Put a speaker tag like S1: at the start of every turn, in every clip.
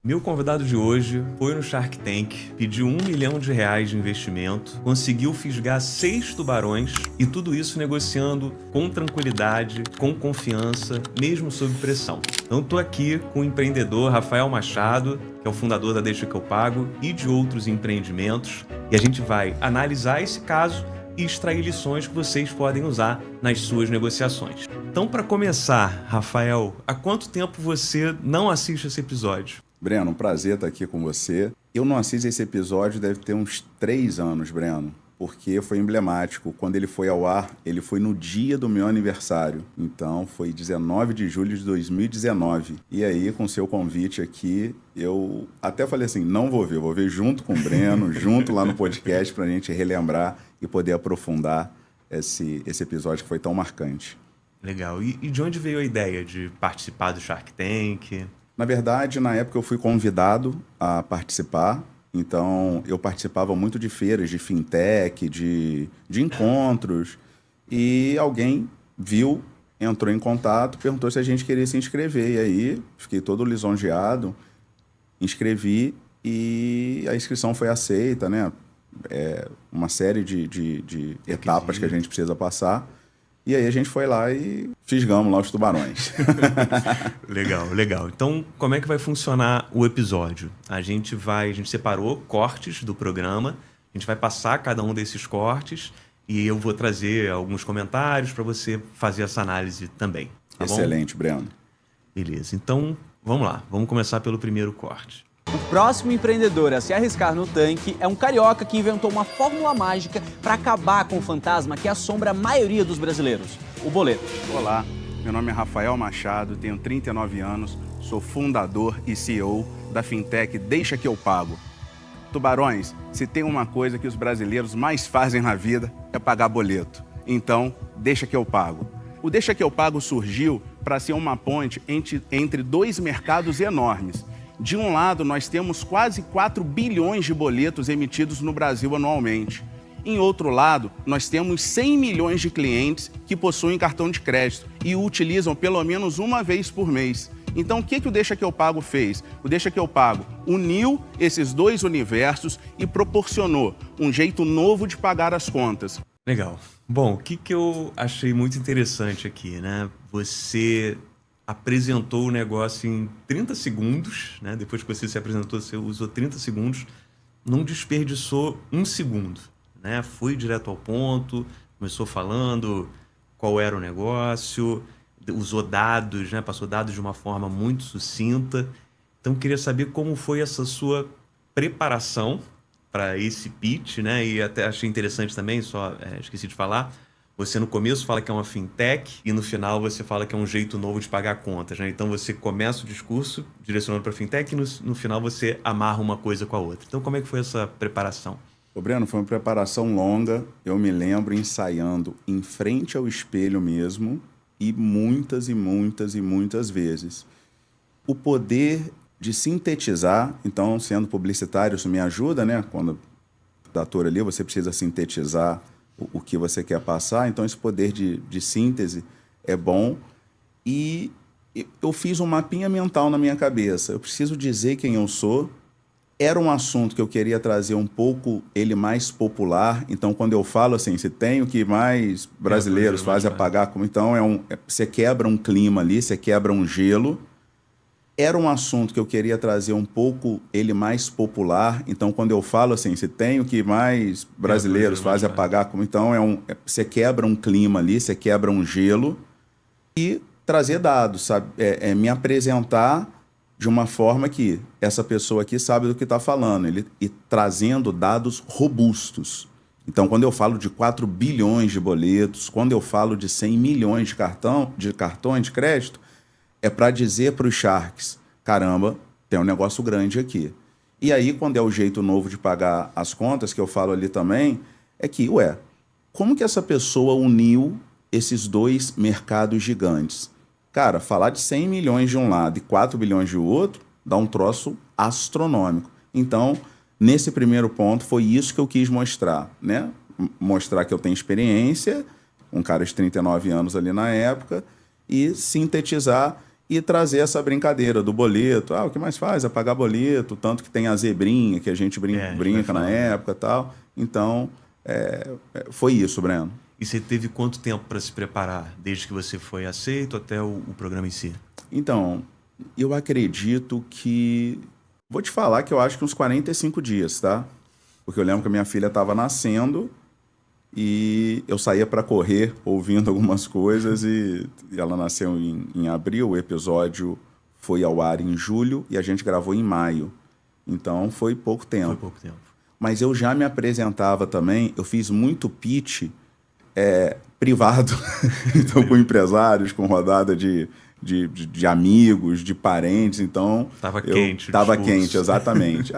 S1: Meu convidado de hoje foi no Shark Tank, pediu R$ 1 milhão de investimento, conseguiu fisgar 6 tubarões e tudo isso negociando com tranquilidade, com confiança, mesmo sob pressão. Então tô aqui com o empreendedor Rafael Machado, que é o fundador da Deixa Que Eu Pago e de outros empreendimentos, e a gente vai analisar esse caso e extrair lições que vocês podem usar nas suas negociações. Então, para começar, Rafael, há quanto tempo você não assiste esse episódio?
S2: Breno, um prazer estar aqui com você. Eu não assisto esse episódio, deve ter uns 3 anos, Breno, porque foi emblemático. Quando ele foi ao ar, ele foi no dia do meu aniversário. Então, foi 19 de julho de 2019. E aí, com seu convite aqui, eu até falei assim, não vou ver junto com o Breno, junto lá no podcast, para a gente relembrar e poder aprofundar esse episódio que foi tão marcante.
S1: Legal. E de onde veio a ideia de participar do Shark Tank?
S2: Na verdade, na época eu fui convidado a participar, então eu participava muito de feiras, de fintech, de encontros, e alguém viu, entrou em contato, perguntou se a gente queria se inscrever, e aí fiquei todo lisonjeado, inscrevi e a inscrição foi aceita, né? Uma série de etapas que a gente precisa passar. E aí a gente foi lá e fisgamos lá os tubarões.
S1: Legal. Então, como é que vai funcionar o episódio? A gente separou cortes do programa, a gente vai passar cada um desses cortes e eu vou trazer alguns comentários para você fazer essa análise também. Tá
S2: Excelente,
S1: bom?
S2: Breno.
S1: Beleza, então vamos lá. Vamos começar pelo primeiro corte.
S3: O próximo empreendedor a se arriscar no tanque é um carioca que inventou uma fórmula mágica para acabar com o fantasma que assombra a maioria dos brasileiros, o boleto.
S4: Olá, meu nome é Rafael Machado, tenho 39 anos, sou fundador e CEO da fintech Deixa Que Eu Pago. Tubarões, se tem uma coisa que os brasileiros mais fazem na vida é pagar boleto. Então, Deixa Que Eu Pago. O Deixa Que Eu Pago surgiu para ser uma ponte entre dois mercados enormes. De um lado, nós temos quase 4 bilhões de boletos emitidos no Brasil anualmente. Em outro lado, nós temos 100 milhões de clientes que possuem cartão de crédito e o utilizam pelo menos uma vez por mês. Então, o que o Deixa Que Eu Pago fez? O Deixa Que Eu Pago uniu esses dois universos e proporcionou um jeito novo de pagar as contas.
S1: Legal. Bom, o que eu achei muito interessante aqui, né? Você apresentou o negócio em 30 segundos, né? Depois que você se apresentou, você usou 30 segundos, não desperdiçou 1 segundo, né? Foi direto ao ponto, começou falando qual era o negócio, usou dados, né? Passou dados de uma forma muito sucinta. Então, queria saber como foi essa sua preparação para esse pitch, né? E até achei interessante também, esqueci de falar, você no começo fala que é uma fintech e no final você fala que é um jeito novo de pagar contas, né? Então você começa o discurso direcionando para fintech e no final você amarra uma coisa com a outra. Então como é que foi essa preparação?
S2: Ô Breno, foi uma preparação longa. Eu me lembro ensaiando em frente ao espelho mesmo e muitas vezes. O poder de sintetizar, então sendo publicitário isso me ajuda, né? Quando da ator ali você precisa sintetizar o que você quer passar, então esse poder de síntese é bom. E eu fiz um mapinha mental na minha cabeça. Eu preciso dizer quem eu sou. Era um assunto que eu queria trazer um pouco ele mais popular. Então, quando eu falo assim, se tem o que mais brasileiros fazem a pagar, como então você quebra um clima ali, você quebra um gelo. Era um assunto que eu queria trazer um pouco ele mais popular. Então, quando eu falo assim, se tem o que mais brasileiros fazem a pagar, como então você quebra um clima ali, você quebra um gelo e trazer dados, sabe? Me apresentar de uma forma que essa pessoa aqui sabe do que está falando, e trazendo dados robustos. Então, quando eu falo de 4 bilhões de boletos, quando eu falo de 100 milhões de cartões de crédito, é para dizer para os Sharks, caramba, tem um negócio grande aqui. E aí, quando é o jeito novo de pagar as contas, que eu falo ali também, é que, como que essa pessoa uniu esses dois mercados gigantes? Cara, falar de 100 milhões de um lado e 4 bilhões de outro, dá um troço astronômico. Então, nesse primeiro ponto, foi isso que eu quis mostrar, né? Mostrar que eu tenho experiência, um cara de 39 anos ali na época, e sintetizar e trazer essa brincadeira do boleto. O que mais faz é pagar boleto, tanto que tem a zebrinha, que a gente brinca na época e tal. Então, foi isso, Breno.
S1: E você teve quanto tempo para se preparar, desde que você foi aceito até o programa em si?
S2: Então, eu acredito que... Vou te falar que eu acho que uns 45 dias, tá? Porque eu lembro que a minha filha estava nascendo e eu saía para correr ouvindo algumas coisas e ela nasceu em abril, o episódio foi ao ar em julho e a gente gravou em maio. Então, foi pouco tempo.
S1: Foi pouco tempo.
S2: Mas eu já me apresentava também, eu fiz muito pitch privado, então com empresários, com rodada de amigos, de parentes, então...
S1: Tava quente.
S2: Tava quente, exatamente.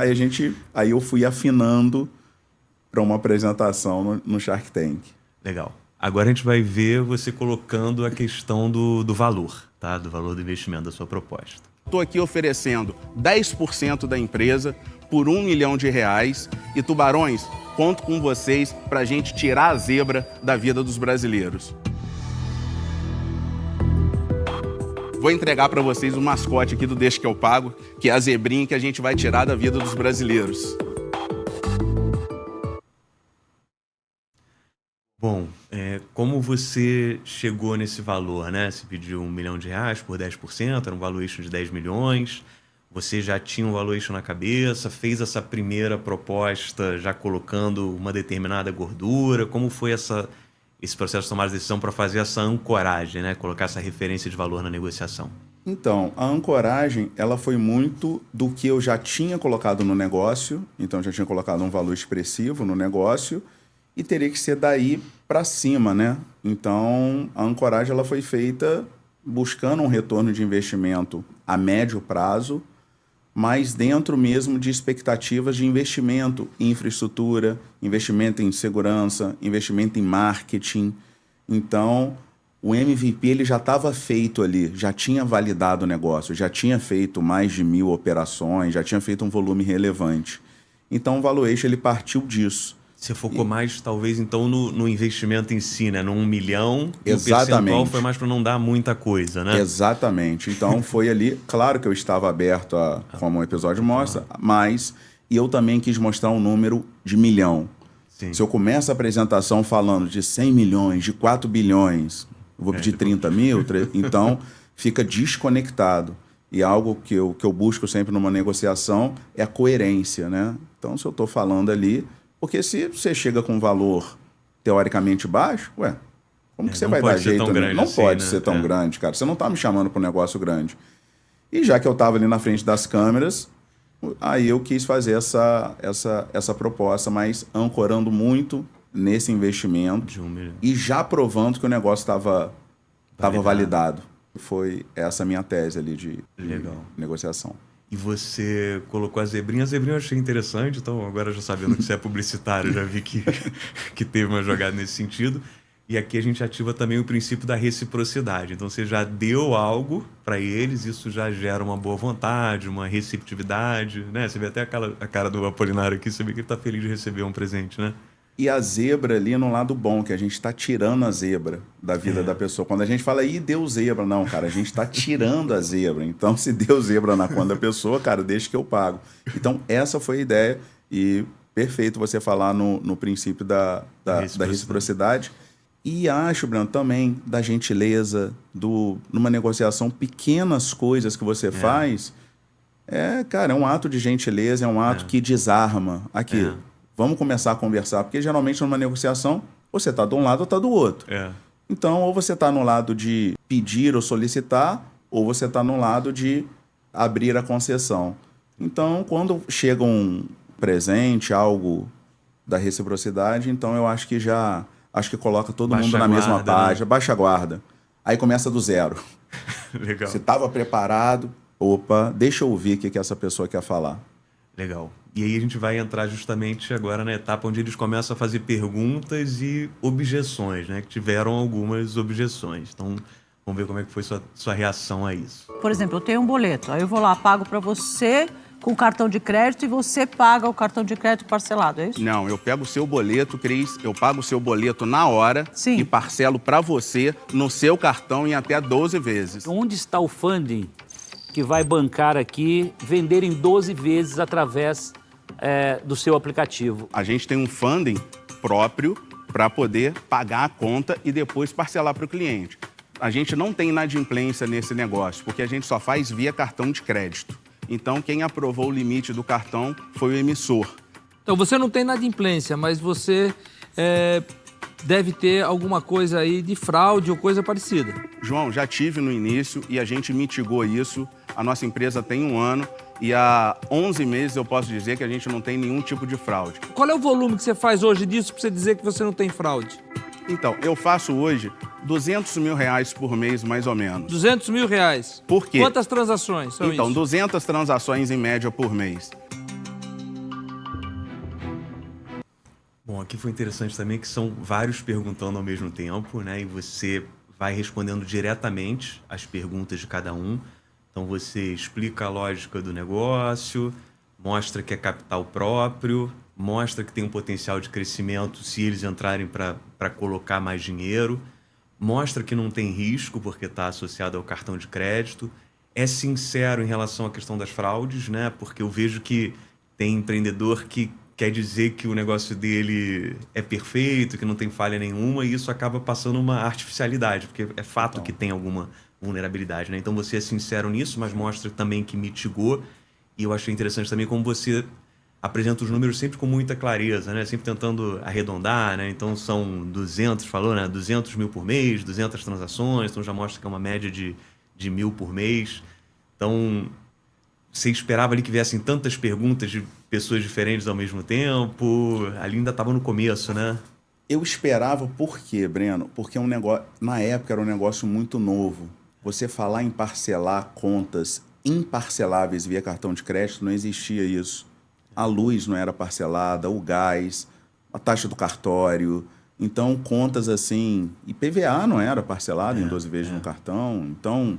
S2: Aí eu fui afinando para uma apresentação no Shark Tank.
S1: Legal. Agora a gente vai ver você colocando a questão do valor, tá? Do valor do investimento da sua proposta.
S4: Estou aqui oferecendo 10% da empresa por R$1 milhão e Tubarões, conto com vocês para a gente tirar a zebra da vida dos brasileiros. Vou entregar para vocês o mascote aqui do Deixa que eu pago, que é a zebrinha que a gente vai tirar da vida dos brasileiros.
S1: Bom, como você chegou nesse valor, né? Você pediu R$1 milhão por 10%, era um valuation de 10 milhões. Você já tinha um valuation na cabeça, fez essa primeira proposta já colocando uma determinada gordura. Como foi esse processo de tomar a decisão para fazer essa ancoragem, né? Colocar essa referência de valor na negociação?
S2: Então, a ancoragem, ela foi muito do que eu já tinha colocado no negócio. Então, eu já tinha colocado um valor expressivo no negócio e teria que ser daí para cima, né? Então, a ancoragem ela foi feita buscando um retorno de investimento a médio prazo, mas dentro mesmo de expectativas de investimento em infraestrutura, investimento em segurança, investimento em marketing. Então, o MVP ele já estava feito ali, já tinha validado o negócio, já tinha feito mais de 1.000 operações, já tinha feito um volume relevante. Então, o valuation ele partiu disso.
S1: Você focou mais, talvez, então, no investimento em si, né? No 1 milhão,
S2: exatamente.
S1: O percentual foi mais para não dar muita coisa, né?
S2: Exatamente. Então, foi ali... Claro que eu estava aberto a, como o episódio mostra, mas eu também quis mostrar um número de 1 milhão.
S1: Sim.
S2: Se eu começo a apresentação falando de 100 milhões, de 4 bilhões, eu vou pedir 30 mil, então fica desconectado. E algo que eu busco sempre numa negociação é a coerência, né? Então, se eu estou falando ali... Porque se você chega com um valor teoricamente baixo, como que você vai dar jeito? Não pode ser tão grande, cara. Você não está me chamando para um negócio grande. E já que eu estava ali na frente das câmeras, aí eu quis fazer essa proposta, mas ancorando muito nesse investimento
S1: de 1 milhão.
S2: E já provando que o negócio estava validado. Foi essa a minha tese ali de negociação.
S1: E você colocou a zebrinha. A zebrinha eu achei interessante, então agora já sabendo que você é publicitário, já vi que teve uma jogada nesse sentido. E aqui a gente ativa também o princípio da reciprocidade. Então você já deu algo para eles, isso já gera uma boa vontade, uma receptividade, né? Você vê até a cara do Apolinário aqui, você vê que ele está feliz de receber um presente, né?
S2: E a zebra ali no lado bom, que a gente está tirando a zebra da vida da pessoa. Quando a gente fala, deu zebra. Não, cara, a gente está tirando a zebra. Então, se deu zebra na conta da pessoa, cara, deixa que eu pago. Então, essa foi a ideia. E perfeito você falar no princípio da reciprocidade. E acho, Breno, também da gentileza, numa negociação, pequenas coisas que você faz. Cara, é um ato de gentileza, é um ato que desarma. Aqui. Vamos começar a conversar, porque geralmente numa negociação você está de um lado ou está do outro. Então, ou você está no lado de pedir ou solicitar, ou você está no lado de abrir a concessão. Então, quando chega um presente, algo da reciprocidade, então eu acho que coloca todo mundo na mesma página, baixa a guarda. Aí começa do zero.
S1: Legal.
S2: Você estava preparado, deixa eu ouvir o que essa pessoa quer falar.
S1: Legal. E aí a gente vai entrar justamente agora na etapa onde eles começam a fazer perguntas e objeções, né? Que tiveram algumas objeções. Então, vamos ver como é que foi sua reação a isso.
S5: Por exemplo, eu tenho um boleto, aí eu vou lá, pago para você com o cartão de crédito e você paga o cartão de crédito parcelado, é isso?
S4: Não, eu pego o seu boleto, Cris, eu pago o seu boleto na hora
S5: Sim.
S4: e parcelo para você no seu cartão em até 12 vezes.
S6: Onde está o funding que vai bancar aqui, vender em 12 vezes através do seu aplicativo?
S4: A gente tem um funding próprio para poder pagar a conta e depois parcelar para o cliente. A gente não tem inadimplência nesse negócio, porque a gente só faz via cartão de crédito. Então, quem aprovou o limite do cartão foi o emissor.
S7: Então, você não tem inadimplência, mas você deve ter alguma coisa aí de fraude ou coisa parecida.
S4: João, já tive no início e a gente mitigou isso. A nossa empresa tem 1 ano e há 11 meses eu posso dizer que a gente não tem nenhum tipo de fraude.
S7: Qual é o volume que você faz hoje disso para você dizer que você não tem fraude?
S4: Então, eu faço hoje R$200 mil por mês, mais ou menos.
S7: R$200 mil?
S4: Por quê?
S7: Quantas transações são
S4: Então,
S7: isso?
S4: 200 transações em média por mês.
S1: Bom, aqui foi interessante também que são vários perguntando ao mesmo tempo, né? E você vai respondendo diretamente as perguntas de cada um. Então você explica a lógica do negócio, mostra que é capital próprio, mostra que tem um potencial de crescimento se eles entrarem para colocar mais dinheiro, mostra que não tem risco porque está associado ao cartão de crédito, é sincero em relação à questão das fraudes, né? Porque eu vejo que tem empreendedor que quer dizer que o negócio dele é perfeito, que não tem falha nenhuma, e isso acaba passando uma artificialidade, porque é fato que tem alguma vulnerabilidade, né? Então você é sincero nisso, mas mostra também que mitigou. E eu achei interessante também como você apresenta os números sempre com muita clareza, né? Sempre tentando arredondar, né? Então são 200, falou, né? 200 mil por mês, 200 transações, então já mostra que é uma média de 1.000 por mês. Então, você esperava ali que viessem tantas perguntas de pessoas diferentes ao mesmo tempo? Ali ainda estava no começo, né?
S2: Eu esperava por quê, Breno? Porque é um negócio, na época era um negócio muito novo. Você falar em parcelar contas imparceláveis via cartão de crédito, não existia isso. A luz não era parcelada, o gás, a taxa do cartório. Então, contas assim... IPVA não era parcelado em 12 vezes no cartão. Então,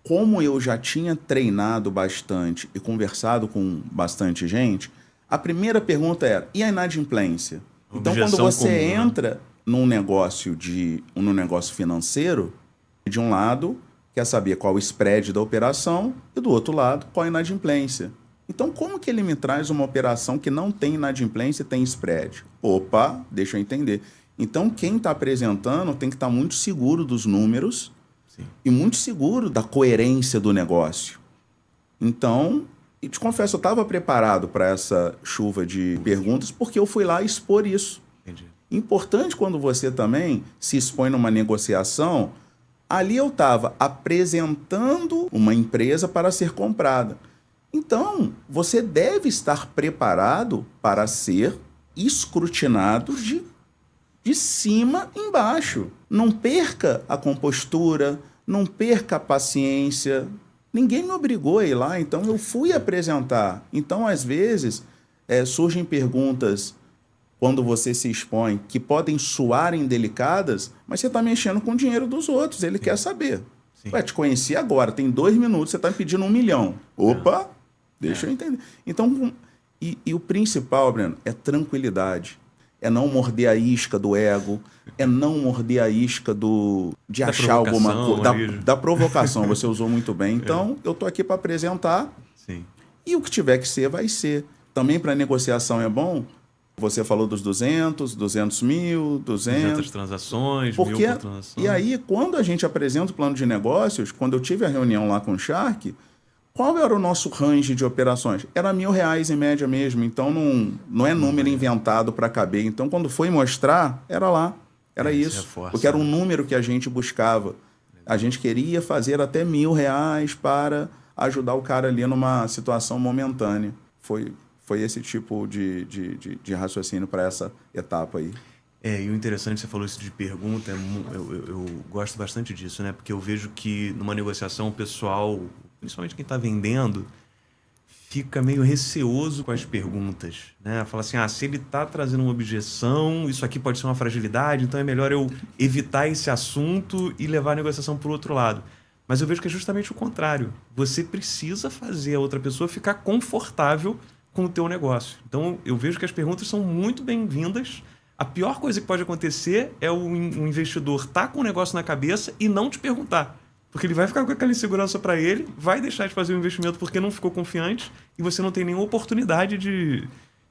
S2: como eu já tinha treinado bastante e conversado com bastante gente, a primeira pergunta era, e a inadimplência? Então, quando você entra num negócio financeiro, de um lado, quer saber qual o spread da operação e do outro lado, qual a inadimplência. Então, como que ele me traz uma operação que não tem inadimplência e tem spread? Opa, deixa eu entender. Então, quem está apresentando tem que estar muito seguro dos números. Sim. E muito seguro da coerência do negócio. Então, e te confesso, eu estava preparado para essa chuva de perguntas porque eu fui lá expor isso. Entendi. Importante quando você também se expõe numa negociação, ali eu estava apresentando uma empresa para ser comprada. Então, você deve estar preparado para ser escrutinado de cima embaixo. Não perca a compostura, não perca a paciência. Ninguém me obrigou a ir lá, então eu fui apresentar. Então, às vezes, surgem perguntas quando você se expõe que podem soar indelicadas, mas você está mexendo com o dinheiro dos outros, ele quer saber. Ué, te conheci agora, tem 2 minutos, você está me pedindo 1 milhão. Opa, deixa eu entender. Então, e o principal, Breno, é tranquilidade. É não morder a isca do ego, é não morder a isca de achar alguma coisa. Da provocação, você usou muito bem. Então, eu estou aqui para apresentar. Sim. E o que tiver que ser, vai ser. Também para negociação é bom. Você falou dos 200 mil, 200
S1: transações,
S2: porque,
S1: 1.000 por transação.
S2: E aí, quando a gente apresenta o plano de negócios, quando eu tive a reunião lá com o Shark, qual era o nosso range de operações? Era R$1.000 em média mesmo, então não é número inventado para caber. Então, quando foi mostrar, era lá, era isso. Reforça, porque era um número que a gente buscava. A gente queria fazer até R$1.000 para ajudar o cara ali numa situação momentânea. Foi esse tipo de raciocínio para essa etapa aí.
S1: E o interessante, você falou isso de pergunta, eu gosto bastante disso, né? Porque eu vejo que numa negociação o pessoal, principalmente quem está vendendo, fica meio receoso com as perguntas, né? Fala assim, se ele está trazendo uma objeção, isso aqui pode ser uma fragilidade, então é melhor eu evitar esse assunto e levar a negociação para o outro lado. Mas eu vejo que é justamente o contrário. Você precisa fazer a outra pessoa ficar confortável com o teu negócio. Então, eu vejo que as perguntas são muito bem-vindas. A pior coisa que pode acontecer é o investidor estar com o negócio na cabeça e não te perguntar. Porque ele vai ficar com aquela insegurança para ele, vai deixar de fazer o investimento porque não ficou confiante e você não tem nenhuma oportunidade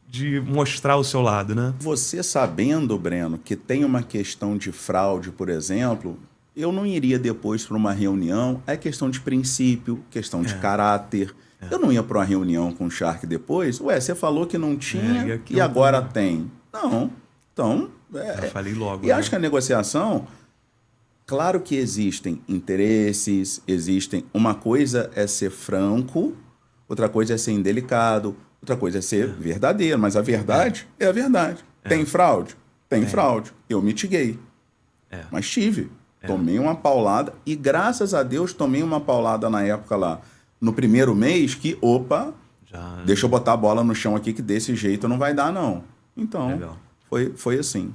S1: de mostrar o seu lado, né?
S2: Você sabendo, Breno, que tem uma questão de fraude, por exemplo, eu não iria depois para uma reunião. É questão de princípio, questão de caráter. Eu não ia para uma reunião com o Shark depois. Ué, você falou que não tinha e agora tem. Não. Então...
S1: Eu falei logo.
S2: E acho que a negociação... Claro que existem interesses, existem... Uma coisa é ser franco, outra coisa é ser indelicado, outra coisa é ser verdadeiro. Mas a verdade é a verdade. Tem fraude? Tem fraude. Eu mitiguei. Mas tive. Tomei uma paulada e, graças a Deus, tomei uma paulada na época lá, no primeiro mês, que, deixa eu botar a bola no chão aqui, que desse jeito não vai dar, não. Então, foi assim.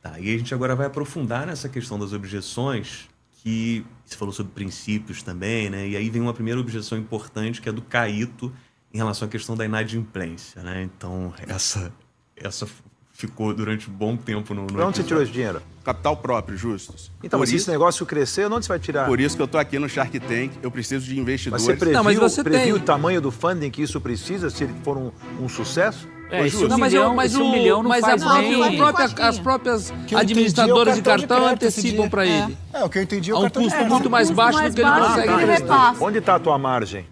S1: Tá, e a gente agora vai aprofundar nessa questão das objeções, que você falou sobre princípios também, né? E aí vem uma primeira objeção importante, que é do Caíto, em relação à questão da inadimplência, né? Então, essa ficou durante um bom tempo no
S8: Pra onde você tirou esse dinheiro?
S4: Capital próprio, Justus.
S8: Então, mas se esse negócio crescer, onde você vai tirar?
S4: Por isso que eu tô aqui no Shark Tank, eu preciso de investidores.
S8: Mas você previu,
S7: mas você
S8: previu
S7: tem.
S8: o tamanho do funding que isso precisa, se ele for um sucesso?
S6: Esse
S7: Não, mas,
S6: esse 1 milhão não faz nem...
S7: as próprias
S9: Que eu
S7: administradoras de
S9: entendi, é o
S7: cartão
S9: cartão de crédito
S7: antecipam
S9: esse
S7: para
S9: dia.
S7: ele.
S9: O que eu entendi é
S7: A
S9: o
S7: um
S9: cartão de
S7: custo
S9: crédito.
S7: muito mais baixo do que ele consegue emprestar.
S8: Onde está a tua margem?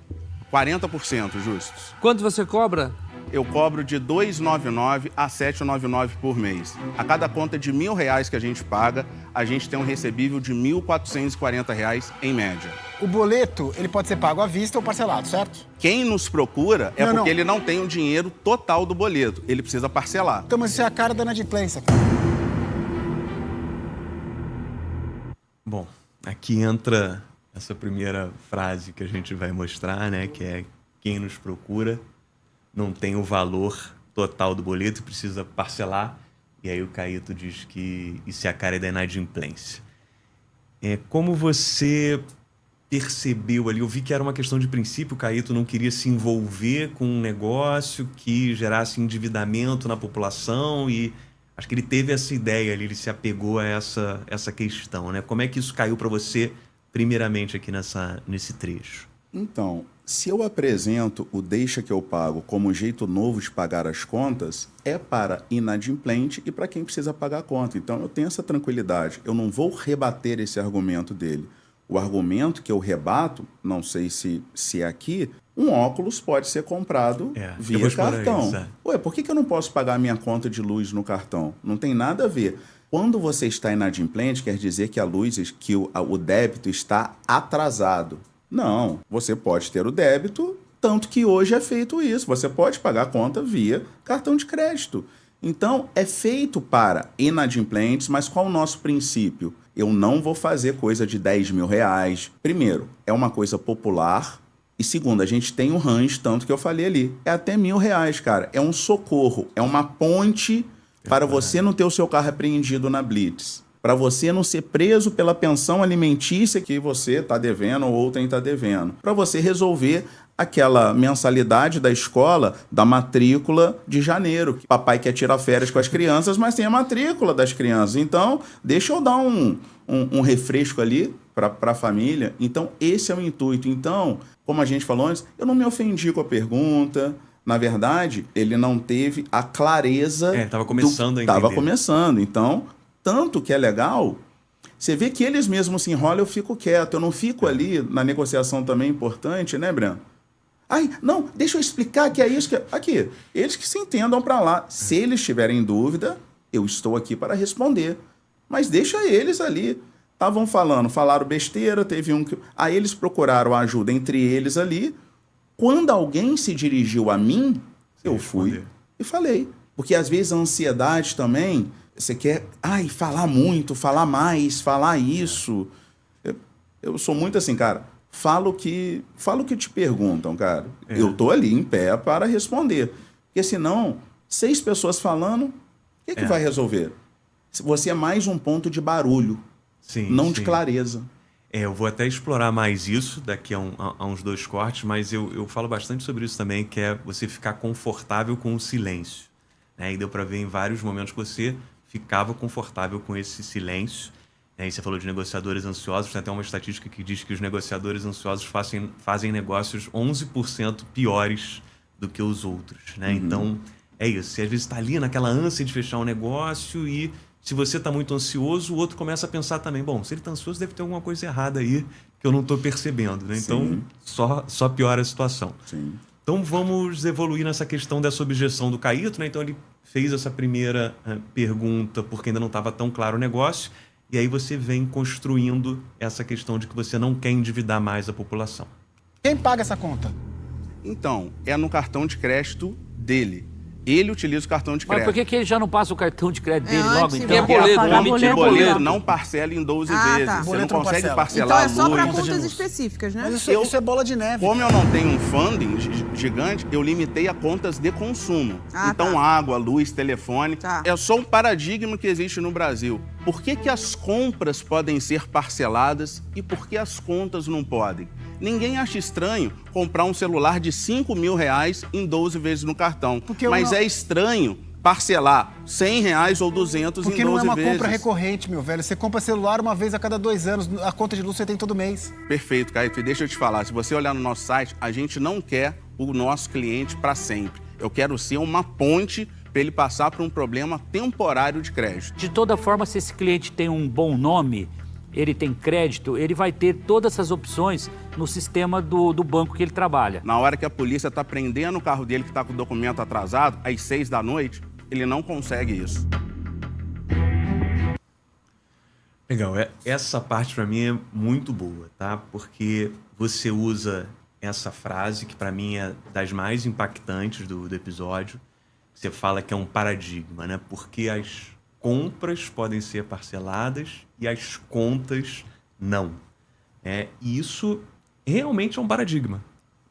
S4: 40%, Justus.
S7: Quanto você cobra?
S4: Eu cobro de R$ 2,99 a R$ 7,99 por mês. A cada conta de R$ 1.000 que a gente paga, a gente tem um recebível de R$ 1.440 em média.
S9: O boleto, ele pode ser pago à vista ou parcelado, certo?
S4: Quem nos procura é
S9: Não,
S4: porque
S9: não.
S4: ele não tem o dinheiro total do boleto. Ele precisa parcelar.
S9: Então, mas isso é a cara da inadimplência, cara.
S1: Bom, aqui entra essa primeira frase que a gente vai mostrar, né? Que é quem nos procura não tem o valor total do boleto e precisa parcelar. E aí o Caíto diz que isso é a cara da inadimplência. Como você percebeu ali? Eu vi que era uma questão de princípio, o Caíto não queria se envolver com um negócio que gerasse endividamento na população e acho que ele teve essa ideia ali, ele se apegou a essa questão, né? Como é que isso caiu para você, primeiramente, aqui nesse trecho?
S2: Então, se eu apresento o deixa que eu pago como um jeito novo de pagar as contas, é para inadimplente e para quem precisa pagar a conta. Então, eu tenho essa tranquilidade. Eu não vou rebater esse argumento dele. O argumento que eu rebato, não sei se é aqui, um óculos pode ser comprado via cartão.
S1: Isso,
S2: Ué, por que eu não posso pagar a minha conta de luz no cartão? Não tem nada a ver. Quando você está inadimplente, quer dizer que o débito está atrasado. Não, você pode ter o débito, tanto que hoje é feito isso. Você pode pagar a conta via cartão de crédito. Então, é feito para inadimplentes, mas qual o nosso princípio? Eu não vou fazer coisa de R$10.000. Primeiro, é uma coisa popular. E segundo, a gente tem um range, tanto que eu falei ali. É até R$1.000, cara. É um socorro, é uma ponte para você não ter o seu carro apreendido na Blitz. Para você não ser preso pela pensão alimentícia que você está devendo ou outrem está devendo. Para você resolver aquela mensalidade da escola, da matrícula de janeiro. Papai quer tirar férias com as crianças, mas tem a matrícula das crianças. Então, deixa eu dar um refresco ali para a família. Então, esse é o intuito. Então, como a gente falou antes, eu não me ofendi com a pergunta. Na verdade, ele não teve a clareza...
S1: Estava começando a entender.
S2: Estava começando. Então... Tanto que é legal, você vê que eles mesmos se enrolam, eu fico quieto. Eu não fico ali na negociação também importante, né, Breno? Ai, não, deixa eu explicar que é isso que... Aqui, eles que se entendam para lá. Se eles tiverem dúvida, eu estou aqui para responder. Mas deixa eles ali. Falaram besteira, teve um que... Aí eles procuraram ajuda entre eles ali. Quando alguém se dirigiu a mim, eu fui e falei. Porque às vezes a ansiedade também... Você quer, falar muito, falar mais, falar isso. Eu sou muito assim, cara, fala o que te perguntam, cara. Eu tô ali em pé para responder. Porque senão, 6 pessoas falando, o que vai resolver? Você é mais um ponto de barulho, não de clareza.
S1: Eu vou até explorar mais isso daqui a uns 2 cortes, mas eu falo bastante sobre isso também, que é você ficar confortável com o silêncio. Né? E deu para ver em vários momentos que você ficava confortável com esse silêncio. E você falou de negociadores ansiosos, tem até uma estatística que diz que os negociadores ansiosos fazem negócios 11% piores do que os outros. Né? Então, é isso. Você às vezes está ali naquela ânsia de fechar um negócio e se você está muito ansioso, o outro começa a pensar também, bom, se ele está ansioso, deve ter alguma coisa errada aí que eu não estou percebendo. Né? Então, só piora a situação.
S2: Sim.
S1: Então, vamos evoluir nessa questão dessa objeção do Caíto. Né? Então, ele fez essa primeira pergunta porque ainda não estava tão claro o negócio. E aí você vem construindo essa questão de que você não quer endividar mais a população.
S9: Quem paga essa conta?
S4: Então, é no cartão de crédito dele. Ele utiliza o cartão de crédito.
S6: Mas por que ele já não passa o cartão de crédito dele logo, então?
S7: É boleto,
S5: pagar
S7: né?
S5: boleto.
S4: O boleto não parcela em 12 vezes.
S10: tá.
S4: Você não
S9: Boleto não
S4: consegue
S9: parcela.
S4: parcelar
S10: Então
S4: a
S10: é só
S4: luz.
S10: para
S9: Conta de
S10: contas
S9: luz.
S10: específicas, né?
S9: Mas isso é bola de neve.
S4: Como eu não tenho um funding gigante, eu limitei a contas de consumo.
S10: Ah,
S4: Então,
S10: tá.
S4: água, luz, telefone.
S10: Tá.
S4: É só um paradigma que existe no Brasil. Por que as compras podem ser parceladas e por que as contas não podem? Ninguém acha estranho comprar um celular de R$5.000 em 12 vezes no cartão. Mas é estranho parcelar R$100 ou 200
S9: Porque
S4: em 12
S9: não é uma
S4: vezes.
S9: compra recorrente, meu velho. Você compra celular uma vez a cada 2 anos. A conta de luz você tem todo mês.
S4: Perfeito, Caíto. E deixa eu te falar, se você olhar no nosso site, a gente não quer o nosso cliente para sempre. Eu quero ser uma ponte para ele passar por um problema temporário de crédito.
S6: De toda forma, se esse cliente tem um bom nome, ele tem crédito, ele vai ter todas essas opções no sistema do banco que ele trabalha.
S4: Na hora que a polícia está prendendo o carro dele que está com o documento atrasado, às 6 da noite, ele não consegue isso.
S1: Legal, essa parte para mim é muito boa, tá? Porque você usa essa frase que para mim é das mais impactantes do episódio. Você fala que é um paradigma, né? Porque as compras podem ser parceladas e as contas não. E isso realmente é um paradigma,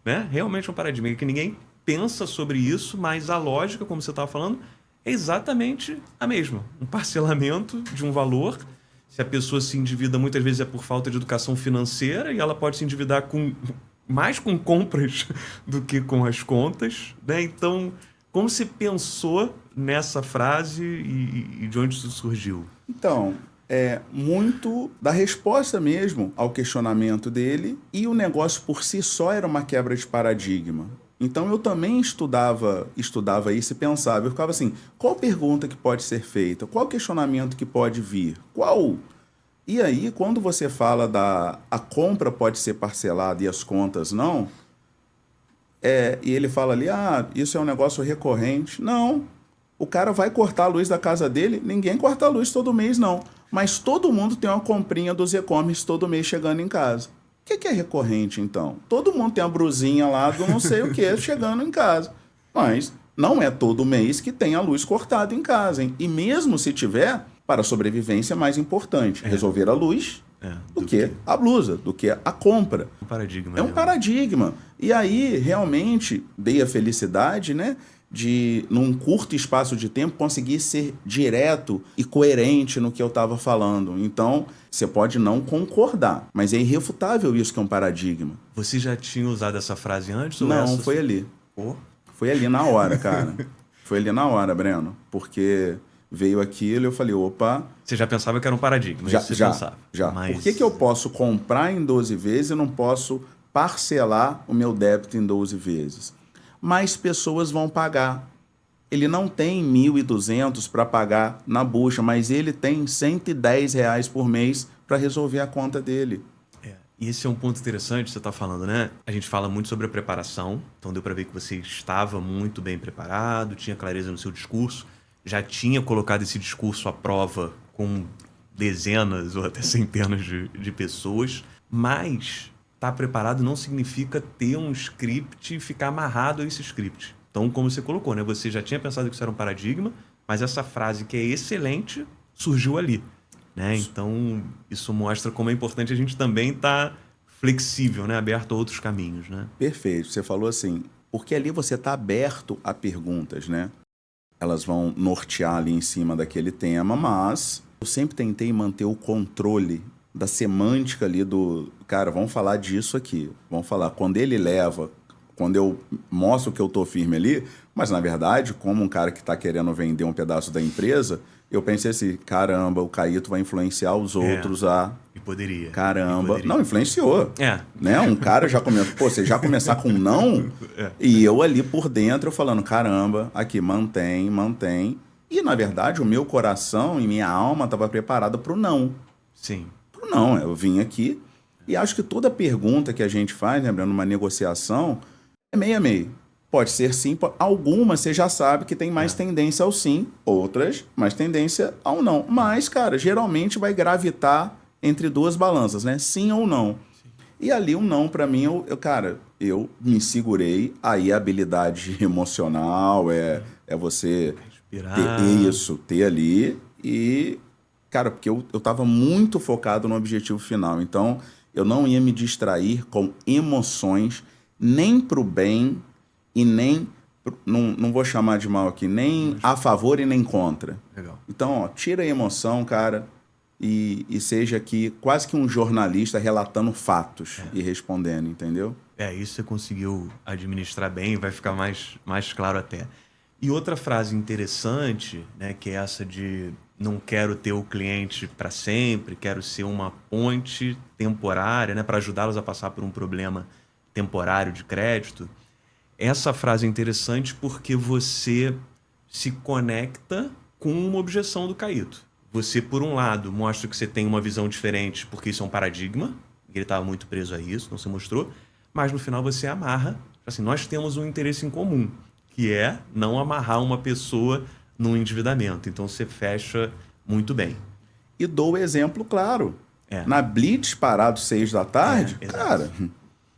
S1: né? Realmente é um paradigma que ninguém pensa sobre isso, mas a lógica, como você estava falando, é exatamente a mesma. Um parcelamento de um valor. Se a pessoa se endivida, muitas vezes é por falta de educação financeira e ela pode se endividar mais com compras do que com as contas, né? Então, como você pensou nessa frase e de onde isso surgiu?
S2: Então, é muito da resposta mesmo ao questionamento dele, e o negócio por si só era uma quebra de paradigma. Então eu também estudava isso e pensava, eu ficava assim, qual pergunta que pode ser feita? Qual questionamento que pode vir? Qual? E aí, quando você fala a compra pode ser parcelada e as contas não, e ele fala ali, isso é um negócio recorrente. Não, o cara vai cortar a luz da casa dele, ninguém corta a luz todo mês não, mas todo mundo tem uma comprinha dos e-commerce todo mês chegando em casa. O que é recorrente, então? Todo mundo tem a brusinha lá do não sei o que chegando em casa. Mas não é todo mês que tem a luz cortada em casa, hein? E mesmo se tiver, para a sobrevivência é mais importante resolver a luz do que a blusa, do que a compra.
S1: Um paradigma.
S2: É um paradigma. E aí, realmente, dei a felicidade, né? De, num curto espaço de tempo, conseguir ser direto e coerente no que eu estava falando. Então, você pode não concordar, mas é irrefutável isso que é um paradigma.
S1: Você já tinha usado essa frase antes?
S2: Não, foi ali. Foi ali na hora, cara. Foi ali na hora, Breno. Porque veio aquilo e eu falei, opa...
S1: Você já pensava que era um paradigma?
S2: Já.
S1: Mas...
S2: Por que eu posso comprar em 12 vezes e não posso parcelar o meu débito em 12 vezes? Mais pessoas vão pagar. Ele não tem 1.200 para pagar na bucha, mas ele tem R$110 por mês para resolver a conta dele.
S1: E esse é um ponto interessante que você está falando, né? A gente fala muito sobre a preparação, então deu para ver que você estava muito bem preparado, tinha clareza no seu discurso, já tinha colocado esse discurso à prova com dezenas ou até centenas de pessoas, mas... Estar preparado não significa ter um script e ficar amarrado a esse script. Então, como você colocou, né? Você já tinha pensado que isso era um paradigma, mas essa frase que é excelente surgiu ali, né? Então, isso mostra como é importante a gente também estar flexível, né? Aberto a outros caminhos, né?
S2: Perfeito. Você falou assim, porque ali você está aberto a perguntas, né? Elas vão nortear ali em cima daquele tema, mas eu sempre tentei manter o controle da semântica ali do... Cara, vamos falar disso aqui. Vamos falar. Quando ele leva, quando eu mostro que eu tô firme ali, mas na verdade, como um cara que tá querendo vender um pedaço da empresa, eu pensei assim, caramba, o Caíto vai influenciar os outros a...
S1: E poderia.
S2: Caramba.
S1: E poderia.
S2: Não, influenciou.
S1: É.
S2: Né? Um cara já começa... Pô, você já começar com não, e eu ali por dentro eu falando, caramba, aqui, mantém, mantém. E, na verdade, o meu coração e minha alma estava preparada para o não.
S1: Sim.
S2: Pro não, eu vim aqui e acho que toda pergunta que a gente faz, lembrando uma negociação, é meio a meio. Pode ser sim, algumas você já sabe que tem mais tendência ao sim, outras mais tendência ao não. Mas, cara, geralmente vai gravitar entre duas balanças, né? Sim ou não. Sim. E ali um não, para mim, eu me segurei. Aí a habilidade emocional é você ter ali e... Cara, porque eu tava muito focado no objetivo final. Então, eu não ia me distrair com emoções, nem pro bem e nem... Não vou chamar de mal aqui, nem a favor e nem contra.
S1: Legal.
S2: Então, ó, tira a emoção, cara, e seja aqui quase que um jornalista relatando fatos e respondendo, entendeu?
S1: Isso você conseguiu administrar bem, vai ficar mais claro até. E outra frase interessante, né, que é essa de não quero ter o cliente para sempre, quero ser uma ponte temporária, né, para ajudá-los a passar por um problema temporário de crédito. Essa frase é interessante porque você se conecta com uma objeção do Caíto. Você, por um lado, mostra que você tem uma visão diferente porque isso é um paradigma, ele estava muito preso a isso, não se mostrou, mas no final você amarra, assim, nós temos um interesse em comum, que é não amarrar uma pessoa num endividamento. Então, você fecha muito bem.
S2: E dou o exemplo claro. Na Blitz, parado 6 da tarde, cara,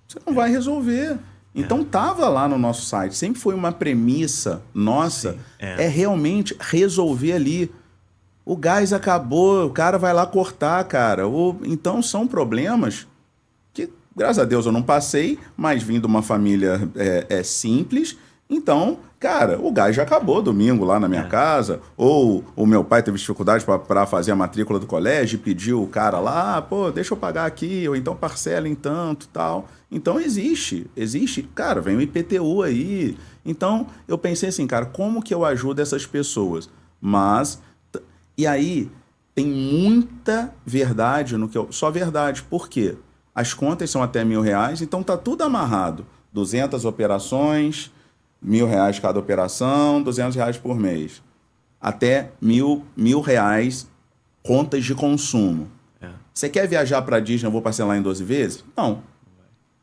S2: você não vai resolver. Então, tava lá no nosso site. Sempre foi uma premissa nossa, é realmente resolver ali. O gás acabou, o cara vai lá cortar, cara. Então, são problemas que, graças a Deus, eu não passei, mas vim de uma família simples. Então, cara, o gás já acabou domingo lá na minha casa, ou o meu pai teve dificuldade para fazer a matrícula do colégio e pediu o cara lá, pô, deixa eu pagar aqui, ou então parcela em tanto, tal. Então existe, cara, vem o IPTU aí. Então, eu pensei assim, cara, como que eu ajudo essas pessoas? E aí, tem muita verdade no que eu... Só verdade, por quê? As contas são até R$1.000, então tá tudo amarrado. 200 operações... R$1.000 cada operação, R$200 por mês. Até R$1.000 contas de consumo. Você quer viajar para Disney, eu vou parcelar em 12 vezes? Não.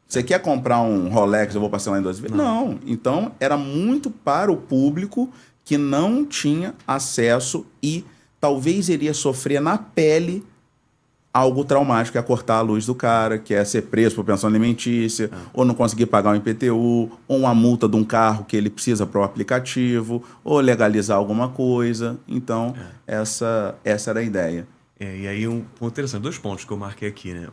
S2: Você quer comprar um Rolex, eu vou parcelar em 12 vezes? Não. Então, era muito para o público que não tinha acesso e talvez iria sofrer na pele algo traumático, que é cortar a luz do cara, que é ser preso por pensão alimentícia, ou não conseguir pagar um IPTU, ou uma multa de um carro que ele precisa para o aplicativo, ou legalizar alguma coisa. Então, essa era a ideia.
S1: E aí um ponto interessante, 2 pontos que eu marquei aqui, né?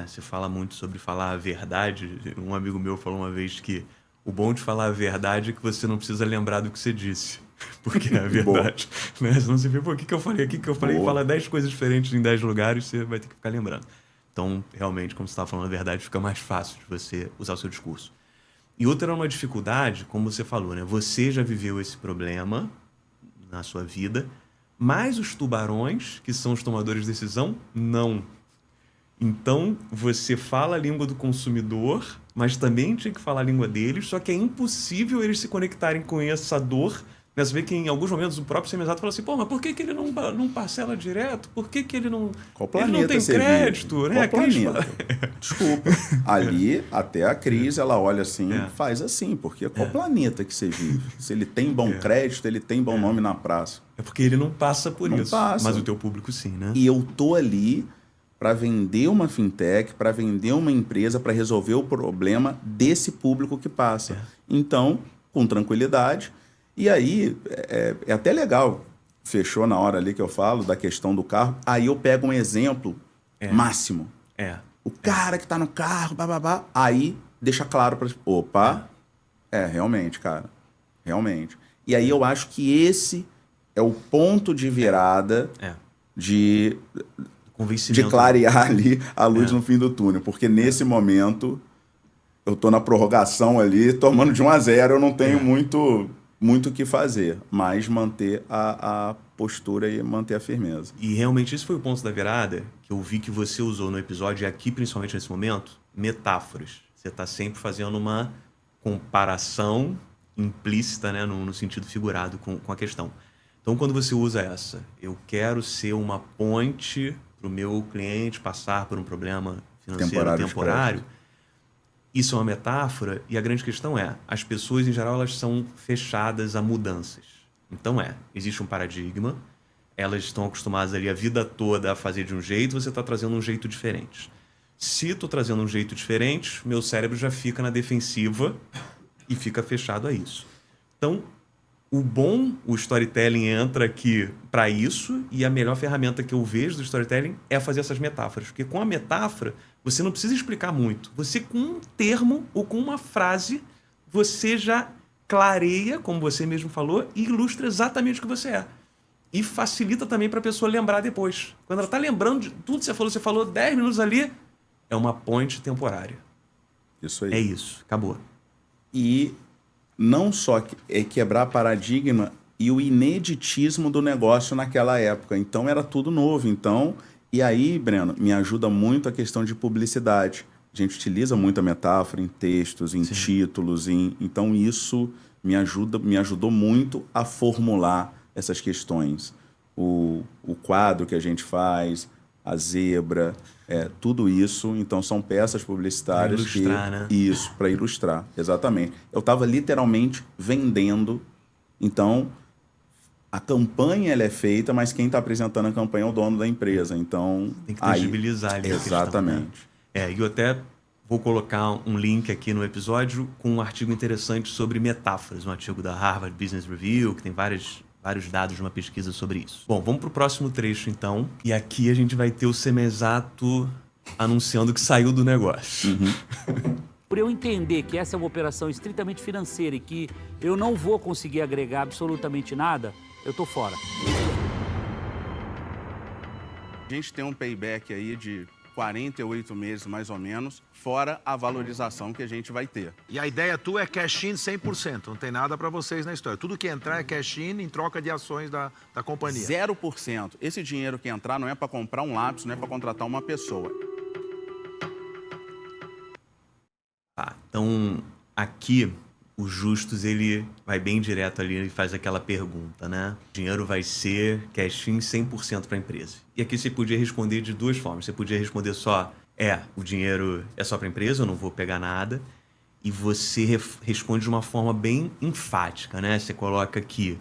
S1: Você fala muito sobre falar a verdade. Um amigo meu falou uma vez que o bom de falar a verdade é que você não precisa lembrar do que você disse. Porque é a verdade. Né? Senão você vê, pô, o que eu falei aqui? Que eu falei, fala 10 coisas diferentes em 10 lugares, você vai ter que ficar lembrando. Então, realmente, como você estava falando a verdade, fica mais fácil de você usar o seu discurso. E outra era uma dificuldade, como você falou, né? Você já viveu esse problema na sua vida, mas os tubarões, que são os tomadores de decisão, não. Então, você fala a língua do consumidor, mas também tinha que falar a língua deles, só que é impossível eles se conectarem com essa dor. Você vê que em alguns momentos o próprio semiexato fala assim, pô, mas por que ele não parcela direto? Por que ele não...
S2: Qual
S1: ele não tem crédito, né?
S2: Qual planeta? Desculpa. Ali, até a Cris, ela olha assim, faz assim, porque qual planeta que você vive? Se ele tem bom crédito, ele tem bom nome na praça.
S1: É porque ele não passa por
S2: não
S1: isso.
S2: Passa.
S1: Mas o teu público sim, né?
S2: E eu tô ali para vender uma fintech, para vender uma empresa, para resolver o problema desse público que passa. Então, com tranquilidade... E aí, é até legal, fechou na hora ali que eu falo da questão do carro, aí eu pego um exemplo máximo. O cara que tá no carro, bababá, aí deixa claro para... Opa, realmente, cara, realmente. E aí eu acho que esse é o ponto de virada
S1: Convencimento.
S2: de clarear ali a luz no fim do túnel. Porque nesse momento, eu tô na prorrogação ali, tomando de 1-0, eu não tenho muito o que fazer. Mas manter a postura e manter a firmeza.
S1: E realmente esse foi o ponto da virada que eu vi que você usou no episódio, e aqui principalmente nesse momento, metáforas. Você está sempre fazendo uma comparação implícita, né, no sentido figurado com a questão. Então, quando você usa essa, eu quero ser uma ponte para o meu cliente passar por um problema financeiro temporário, isso é uma metáfora, e a grande questão é, as pessoas em geral elas são fechadas a mudanças. Então existe um paradigma, elas estão acostumadas ali a vida toda a fazer de um jeito, você está trazendo um jeito diferente. Se estou trazendo um jeito diferente, meu cérebro já fica na defensiva e fica fechado a isso. Então, o storytelling entra aqui para isso, e a melhor ferramenta que eu vejo do storytelling é fazer essas metáforas. Porque com a metáfora, você não precisa explicar muito. Você, com um termo ou com uma frase, você já clareia, como você mesmo falou, e ilustra exatamente o que você é. E facilita também para a pessoa lembrar depois. Quando ela está lembrando de tudo que você falou 10 minutos ali, é uma ponte temporária.
S2: Isso aí.
S1: É isso, acabou.
S2: E não só é quebrar paradigma e o ineditismo do negócio naquela época. Então era tudo novo. Então, e aí, Breno, me ajuda muito a questão de publicidade. A gente utiliza muito a metáfora em textos, em títulos, então isso me ajudou muito a formular essas questões. O quadro que a gente faz, a zebra, tudo isso, então são peças publicitárias
S1: para ilustrar, né?
S2: Isso, para ilustrar, exatamente. Eu estava literalmente vendendo, então a campanha ela é feita, mas quem está apresentando a campanha é o dono da empresa, então...
S1: Tem que tangibilizar ali a questão, né?
S2: Exatamente.
S1: E eu até vou colocar um link aqui no episódio com um artigo interessante sobre metáforas, um artigo da Harvard Business Review, que tem vários dados de uma pesquisa sobre isso. Bom, vamos para o próximo trecho, então. E aqui a gente vai ter o Semenzato anunciando que saiu do negócio.
S6: Por eu entender que essa é uma operação estritamente financeira e que eu não vou conseguir agregar absolutamente nada, eu tô fora.
S4: A gente tem um payback aí de 48 meses, mais ou menos, fora a valorização que a gente vai ter.
S8: E a ideia tua é cash in 100%, não tem nada para vocês na história. Tudo que entrar é cash in em troca de ações da companhia.
S4: 0%. Esse dinheiro que entrar não é para comprar um lápis, não é para contratar uma pessoa.
S1: Tá, então aqui o Justus ele vai bem direto ali e faz aquela pergunta, né? O dinheiro vai ser cash in 100% para a empresa. E aqui você podia responder de duas formas. Você podia responder só, o dinheiro é só para a empresa, eu não vou pegar nada. E você responde de uma forma bem enfática, né? Você coloca aqui,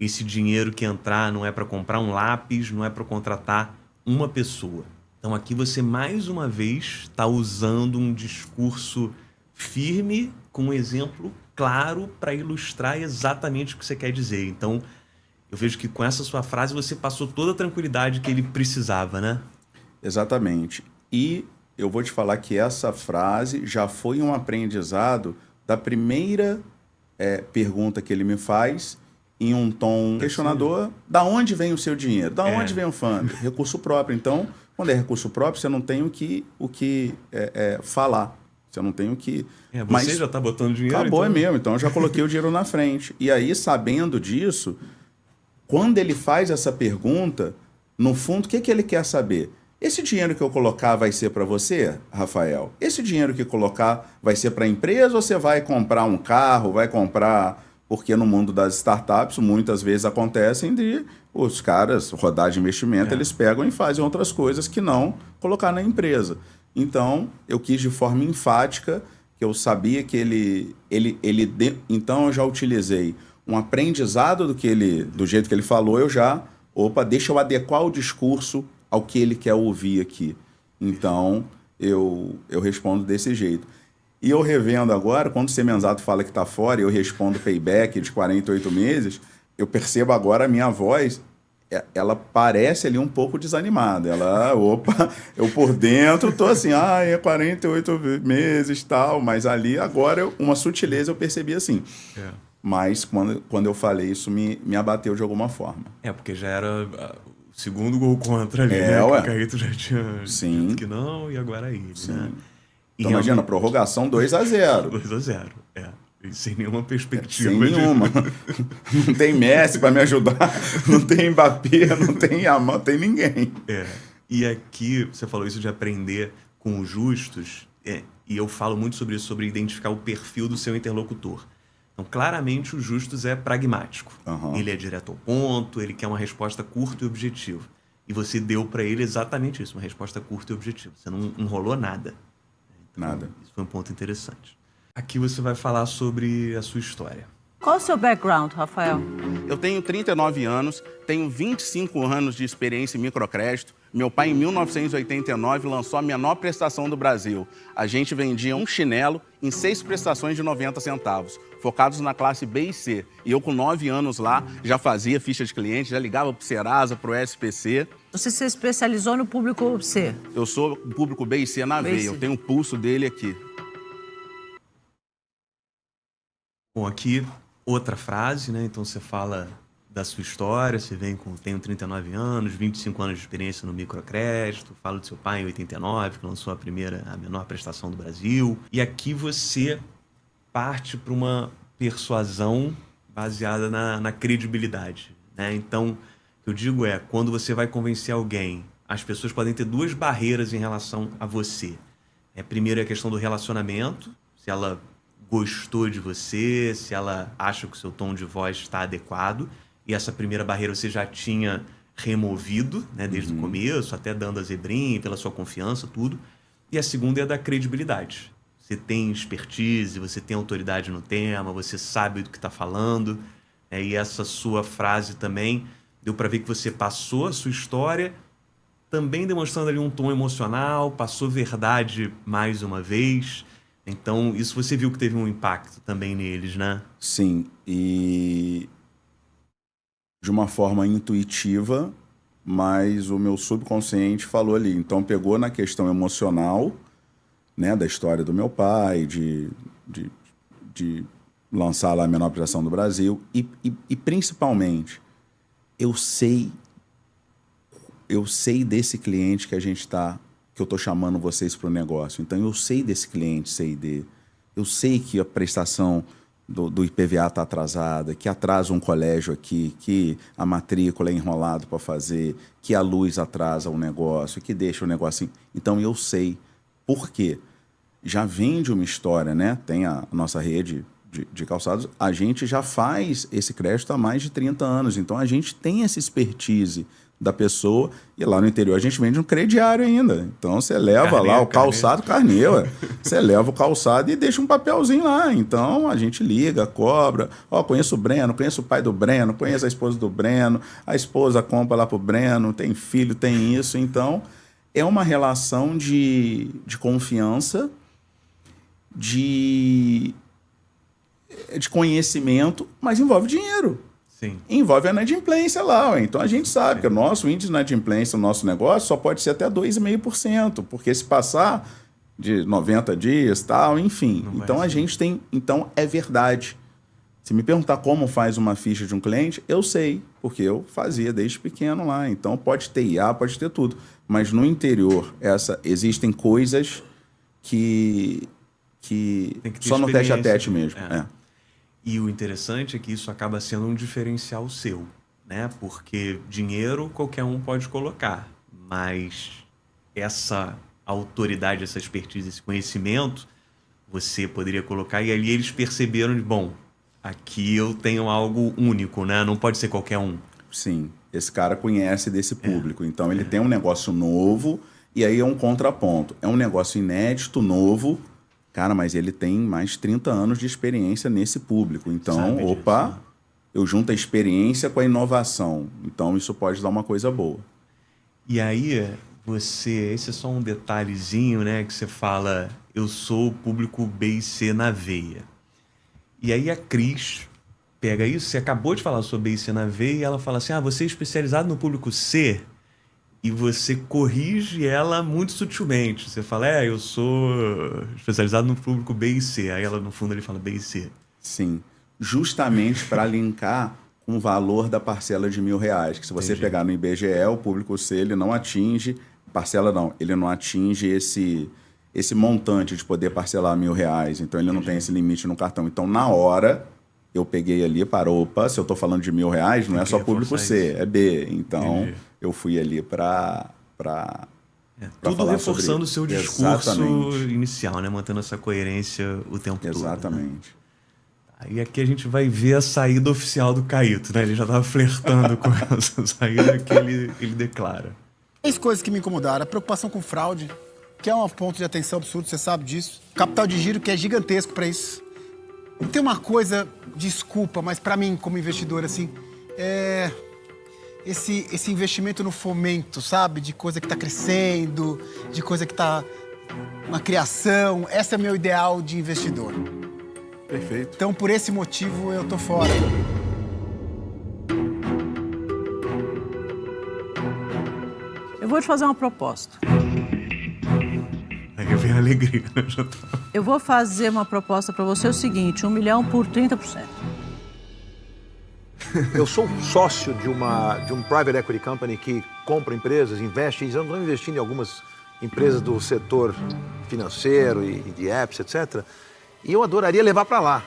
S1: esse dinheiro que entrar não é para comprar um lápis, não é para contratar uma pessoa. Então aqui você mais uma vez está usando um discurso firme com um exemplo claro para ilustrar exatamente o que você quer dizer. Então, eu vejo que com essa sua frase você passou toda a tranquilidade que ele precisava, né?
S2: Exatamente. E eu vou te falar que essa frase já foi um aprendizado da primeira pergunta que ele me faz, em um tom questionador. Da onde vem o seu dinheiro? Da onde vem o fundo? Recurso próprio. Então, quando é recurso próprio, você não tem o que falar. Você não tem o que...
S1: Você já está botando dinheiro?
S2: Acabou,
S1: então...
S2: é mesmo. Então, eu já coloquei o dinheiro na frente. E aí, sabendo disso, quando ele faz essa pergunta, no fundo, o que ele quer saber? Esse dinheiro que eu colocar vai ser para você, Rafael? Esse dinheiro que colocar vai ser para a empresa ou você vai comprar um carro, vai comprar... Porque no mundo das startups, muitas vezes acontecem de os caras, rodar de investimento, eles pegam e fazem outras coisas que não colocar na empresa. Então, eu quis de forma enfática, que eu sabia que então eu já utilizei um aprendizado do jeito que ele falou, deixa eu adequar o discurso ao que ele quer ouvir aqui. Então, eu respondo desse jeito. E eu revendo agora, quando o Semenzato fala que está fora e eu respondo payback de 48 meses, eu percebo agora a minha voz, ela parece ali um pouco desanimada. Eu por dentro estou assim, é 48 meses e tal, mas ali agora uma sutileza eu percebi assim. Mas quando eu falei isso, me abateu de alguma forma.
S1: Porque já era O segundo gol contra ali,
S2: É,
S1: né?
S2: ué.
S1: Que o Carrito já tinha
S2: Sim.
S1: dito que não, e agora ele,
S2: Sim.
S1: né? E
S2: Então, imagina, prorrogação 2-0.
S1: 2-0, E sem nenhuma perspectiva.
S2: Sem nenhuma. Não tem Messi para me ajudar, não tem Mbappé, não tem Yamal, não tem ninguém.
S1: E aqui, você falou isso de aprender com os justos, e eu falo muito sobre isso, sobre identificar o perfil do seu interlocutor. Então, claramente, o Justus é pragmático.
S2: Uhum.
S1: Ele é direto ao ponto, ele quer uma resposta curta e objetiva. E você deu para ele exatamente isso, uma resposta curta e objetiva. Você não enrolou nada. Então,
S2: Nada.
S1: Isso foi um ponto interessante. Aqui você vai falar sobre a sua história.
S5: Qual o seu background, Rafael?
S4: Eu tenho 39 anos, tenho 25 anos de experiência em microcrédito. Meu pai, em 1989, lançou a menor prestação do Brasil. A gente vendia um chinelo em 6 prestações de 90 centavos, focados na classe B e C. E eu, com 9 anos lá, já fazia ficha de cliente, já ligava pro Serasa, pro SPC.
S5: Você se especializou no público C.
S4: Eu sou público B e C na
S5: B e
S4: veia,
S5: C.
S4: eu tenho o pulso dele aqui.
S1: Bom, aqui outra frase, né? Então você fala da sua história, você vem com, tenho 39 anos, 25 anos de experiência no microcrédito, fala do seu pai em 89, que lançou a menor prestação do Brasil. E aqui você parte para uma persuasão baseada na credibilidade, né? Então, o que eu digo é, quando você vai convencer alguém, as pessoas podem ter 2 barreiras em relação a você. Primeiro é a questão do relacionamento, se ela gostou de você, se ela acha que o seu tom de voz está adequado. E essa primeira barreira você já tinha removido, né, desde o começo, até dando a zebrinha, pela sua confiança, tudo. E a segunda é a da credibilidade. Você tem expertise, você tem autoridade no tema, você sabe do que está falando. E essa sua frase também deu para ver que você passou a sua história, também demonstrando ali um tom emocional, passou verdade mais uma vez. Então, isso você viu que teve um impacto também neles, né?
S2: Sim, e de uma forma intuitiva, mas o meu subconsciente falou ali. Então, pegou na questão emocional, né, da história do meu pai, de lançar lá a menor prestação do Brasil, e principalmente, eu sei desse cliente que eu estou chamando vocês para o negócio. Então, eu sei desse cliente, eu sei que a prestação do IPVA está atrasada, que atrasa um colégio aqui, que a matrícula é enrolado para fazer, que a luz atrasa o negócio, que deixa o negócio assim. Então, eu sei. Por quê? Já vende uma história, né? Tem a nossa rede de calçados, a gente já faz esse crédito há mais de 30 anos. Então, a gente tem essa expertise da pessoa, e lá no interior a gente vende um crediário ainda. Então você leva lá o calçado, carnê, ué. Você leva o calçado e deixa um papelzinho lá. Então a gente liga, cobra. Conheço o Breno, conheço o pai do Breno, conheço a esposa do Breno, a esposa compra lá pro Breno, tem filho, tem isso. Então é uma relação de confiança, de conhecimento, mas envolve dinheiro.
S1: Sim.
S2: Envolve a inadimplência lá. Então a gente sabe que o nosso índice de inadimplência, o nosso negócio, só pode ser até 2,5%, porque se passar de 90 dias, tal, enfim. Então a gente tem. Então é verdade. Se me perguntar como faz uma ficha de um cliente, eu sei, porque eu fazia desde pequeno lá. Então pode ter IA, pode ter tudo. Mas no interior, existem coisas que só no teste a teste mesmo.
S1: E o interessante é que isso acaba sendo um diferencial seu, né? Porque dinheiro qualquer um pode colocar, mas essa autoridade, essa expertise, esse conhecimento, você poderia colocar, e ali eles perceberam de, bom, aqui eu tenho algo único, né? Não pode ser qualquer um.
S2: Sim, esse cara conhece desse público, então ele tem um negócio novo, e aí é um contraponto. É um negócio inédito, novo, cara, mas ele tem mais de 30 anos de experiência nesse público. Então, eu junto a experiência com a inovação. Então, isso pode dar uma coisa boa.
S1: E aí, esse é só um detalhezinho, né? Que você fala, eu sou o público B e C na veia. E aí a Cris pega isso, você acabou de falar sobre B e C na veia, e ela fala assim, você é especializado no público C? E você corrige ela muito sutilmente. Você fala, eu sou especializado no público B e C. Aí ela, no fundo, ele fala B e C.
S2: Sim. Justamente para linkar com o valor da parcela de R$1.000. Que se você pegar no IBGE, o público C, ele não atinge... Parcela não, ele não atinge esse montante de poder parcelar R$1.000. Então, ele não tem esse limite no cartão. Então, na hora, eu peguei ali para... Opa, se eu estou falando de R$1.000, não é só público C, é B. Então, eu fui ali para
S1: tudo reforçando o seu discurso
S2: Exatamente.
S1: inicial, né? Mantendo essa coerência o tempo todo.
S2: Exatamente.
S1: Né? E aqui a gente vai ver a saída oficial do Caíto, né? Ele já estava flertando com essa saída que ele declara.
S9: 3 coisas que me incomodaram. A preocupação com fraude, que é um ponto de atenção absurdo, você sabe disso. Capital de giro, que é gigantesco para isso. E tem uma coisa, desculpa, mas para mim, como investidor, assim, esse investimento no fomento, sabe? De coisa que está crescendo, de coisa que está na criação. Esse é meu ideal de investidor.
S4: Perfeito.
S9: Então, por esse motivo, eu tô fora.
S5: Eu vou te fazer uma proposta.
S1: Aí vem a alegria, né?
S5: Eu vou fazer uma proposta para você, o seguinte, 1 milhão por 30%.
S8: Eu sou sócio de um private equity company que compra empresas, investe, eles andam investindo em algumas empresas do setor financeiro e de apps, etc. E eu adoraria levar para lá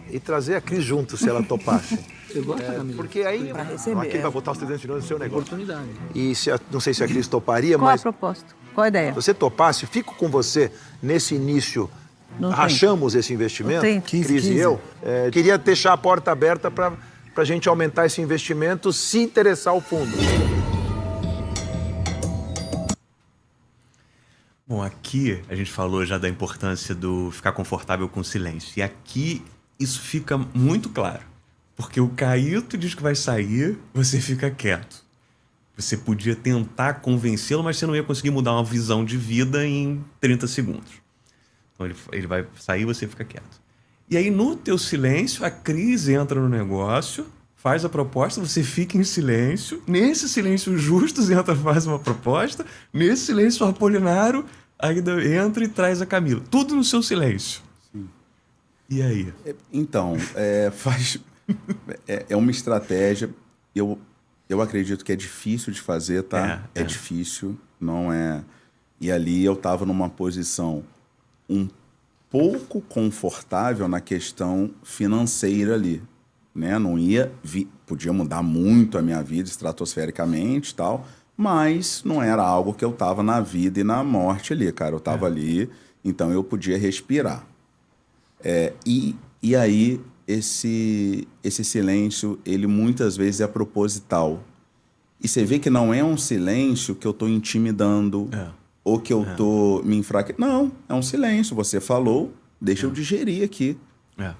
S8: e trazer a Cris junto, se ela topasse.
S7: Você gosta, Camila?
S8: Porque aí aqui vai botar os 300 milhões no seu negócio.
S7: Oportunidade.
S8: E não sei se a Cris toparia,
S5: Qual a
S8: mas
S5: proposta? Qual a ideia?
S8: se você topasse, fico com você nesse início.
S5: No
S8: Rachamos esse investimento,
S5: No 30.
S8: Cris
S9: 15.
S8: e eu. Queria deixar a porta aberta para a gente aumentar esse investimento se interessar o fundo.
S1: Bom, aqui a gente falou já da importância do ficar confortável com o silêncio. E aqui isso fica muito claro. Porque o Caíto diz que vai sair, você fica quieto. Você podia tentar convencê-lo, mas você não ia conseguir mudar uma visão de vida em 30 segundos. Então ele vai sair, você fica quieto. E aí, no teu silêncio, a Cris entra no negócio, faz a proposta, você fica em silêncio. Nesse silêncio, o Justus entra e faz uma proposta. Nesse silêncio, o Apolinário ainda entra e traz a Camila. Tudo no seu silêncio.
S2: Sim.
S1: E aí?
S2: Então, é uma estratégia. Eu acredito que é difícil de fazer, tá? É difícil, não é... E ali eu estava numa posição um pouco confortável na questão financeira ali, né? Não ia... Podia mudar muito a minha vida estratosfericamente e tal, mas não era algo que eu estava na vida e na morte ali, cara. Eu estava ali, então eu podia respirar. E aí... Esse silêncio, ele muitas vezes é proposital. E você vê que não é um silêncio que eu estou intimidando ou que eu estou me enfraquecendo. Não, é um silêncio. Você falou, deixa eu digerir aqui.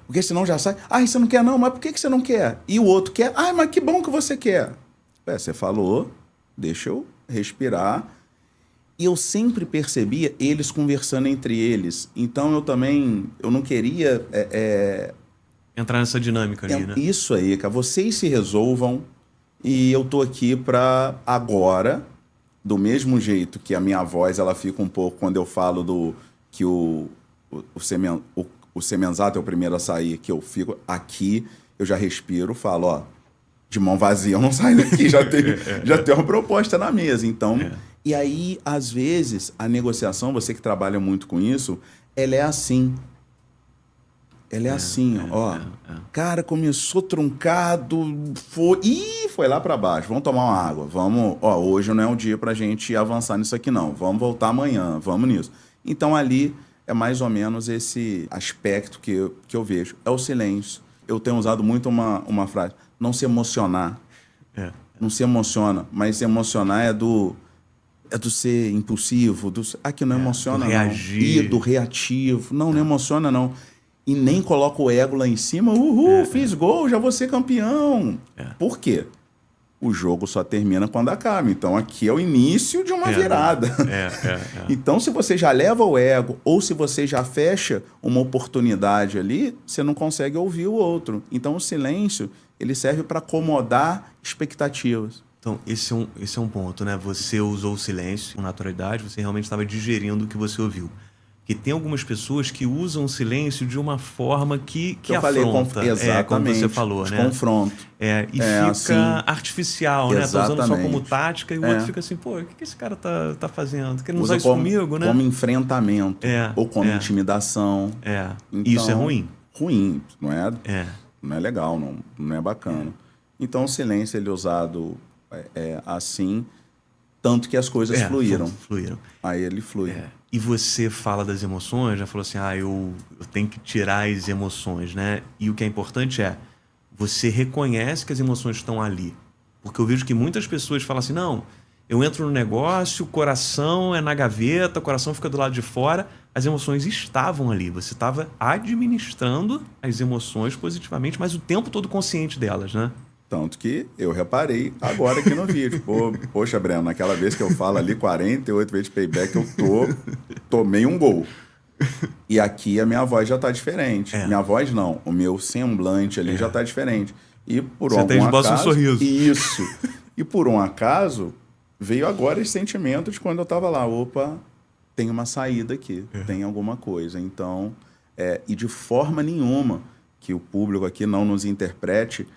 S2: Porque senão já sai. Ah, você não quer não, mas por que você não quer? E o outro quer. Ah, mas que bom que você quer. Você falou, deixa eu respirar. E eu sempre percebia eles conversando entre eles. Então eu não queria...
S1: Entrar nessa dinâmica ali, né?
S2: Isso aí, cara. Vocês se resolvam e eu tô aqui para agora, do mesmo jeito que a minha voz, ela fica um pouco quando eu falo que o Semenzato é o primeiro a sair, que eu fico aqui, eu já respiro, falo, ó, de mão vazia eu não saio daqui, já tem uma proposta na mesa. Então, e aí, às vezes, a negociação, você que trabalha muito com isso, ela é assim. Ela é assim, ó. Cara, começou truncado, foi lá para baixo. Vamos tomar uma água. Vamos, hoje não é um dia pra gente avançar nisso aqui, não. Vamos voltar amanhã, vamos nisso. Então, ali é mais ou menos esse aspecto que eu vejo. É o silêncio. Eu tenho usado muito uma frase, não se emocionar. Não se emociona, mas se emocionar é do ser impulsivo, que não emociona,
S1: do reagir.
S2: Do reativo. Não emociona, não. E nem coloca o ego lá em cima. Fiz gol, já vou ser campeão. Por quê? O jogo só termina quando acaba. Então, aqui é o início de uma virada. Então, se você já leva o ego ou se você já fecha uma oportunidade ali, você não consegue ouvir o outro. Então, o silêncio, ele serve para acomodar expectativas.
S1: Então, esse é um ponto, né? Você usou o silêncio com naturalidade, você realmente estava digerindo o que você ouviu. que tem algumas pessoas que usam o silêncio de uma forma que
S2: eu falei,
S1: afronta.
S2: exatamente,
S1: como você falou, né?
S2: Confronto.
S1: E fica
S2: assim,
S1: artificial, né? Tá usando só
S2: exatamente.
S1: como tática e o outro fica assim, pô, o que esse cara tá fazendo? Quer usar isso
S2: como,
S1: comigo, né?
S2: como enfrentamento ou como intimidação. Então,
S1: Isso é ruim.
S2: Ruim, não é legal, não é bacana. Então o silêncio ele é usado assim, tanto que as coisas fluíram. Aí ele flui.
S1: E você fala das emoções, já falou assim, eu tenho que tirar as emoções, né? E o que é importante você reconhece que as emoções estão ali. Porque eu vejo que muitas pessoas falam assim, não, eu entro no negócio, o coração é na gaveta, o coração fica do lado de fora, as emoções estavam ali. Você estava administrando as emoções positivamente, mas o tempo todo consciente delas, né?
S2: Tanto que eu reparei agora aqui no vídeo. Poxa, Breno, naquela vez que eu falo ali 48 vezes payback, eu tomei um gol. E aqui a minha voz já tá diferente. Minha voz não, o meu semblante ali já tá diferente. E por
S1: você
S2: algum acaso...
S1: um sorriso.
S2: Isso. E por um acaso, veio agora esse sentimento de quando eu tava lá. Opa, tem uma saída aqui, tem alguma coisa. Então, e de forma nenhuma que o público aqui não nos interprete...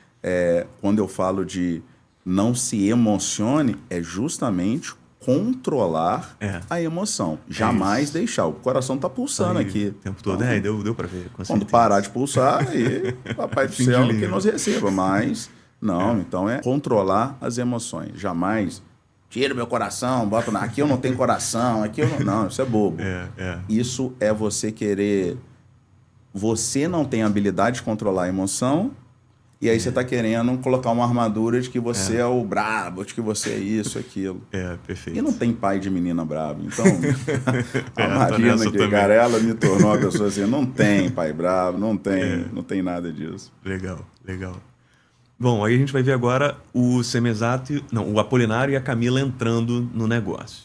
S2: quando eu falo de não se emocione, é justamente controlar a emoção. Jamais deixar. O coração tá pulsando aqui.
S1: O tempo todo.
S2: Então,
S1: Deu para ver.
S2: Quando parar de pulsar, aí Papai do Céu que nos receba. Mas, não. Então, é controlar as emoções. Jamais tira meu coração, bota aqui eu não tenho coração, aqui eu não... Não, isso é bobo. Isso é você querer... Você não tem habilidade de controlar a emoção. E aí você tá querendo colocar uma armadura de que você é o brabo, de que você é isso, aquilo.
S1: Perfeito.
S2: E não tem pai de menina brabo. Então, a Marina Garela me tornou uma pessoa assim, não tem pai brabo, não tem nada disso.
S1: Legal. Bom, aí a gente vai ver agora o Semezato, o Apolinário e a Camila entrando no negócio.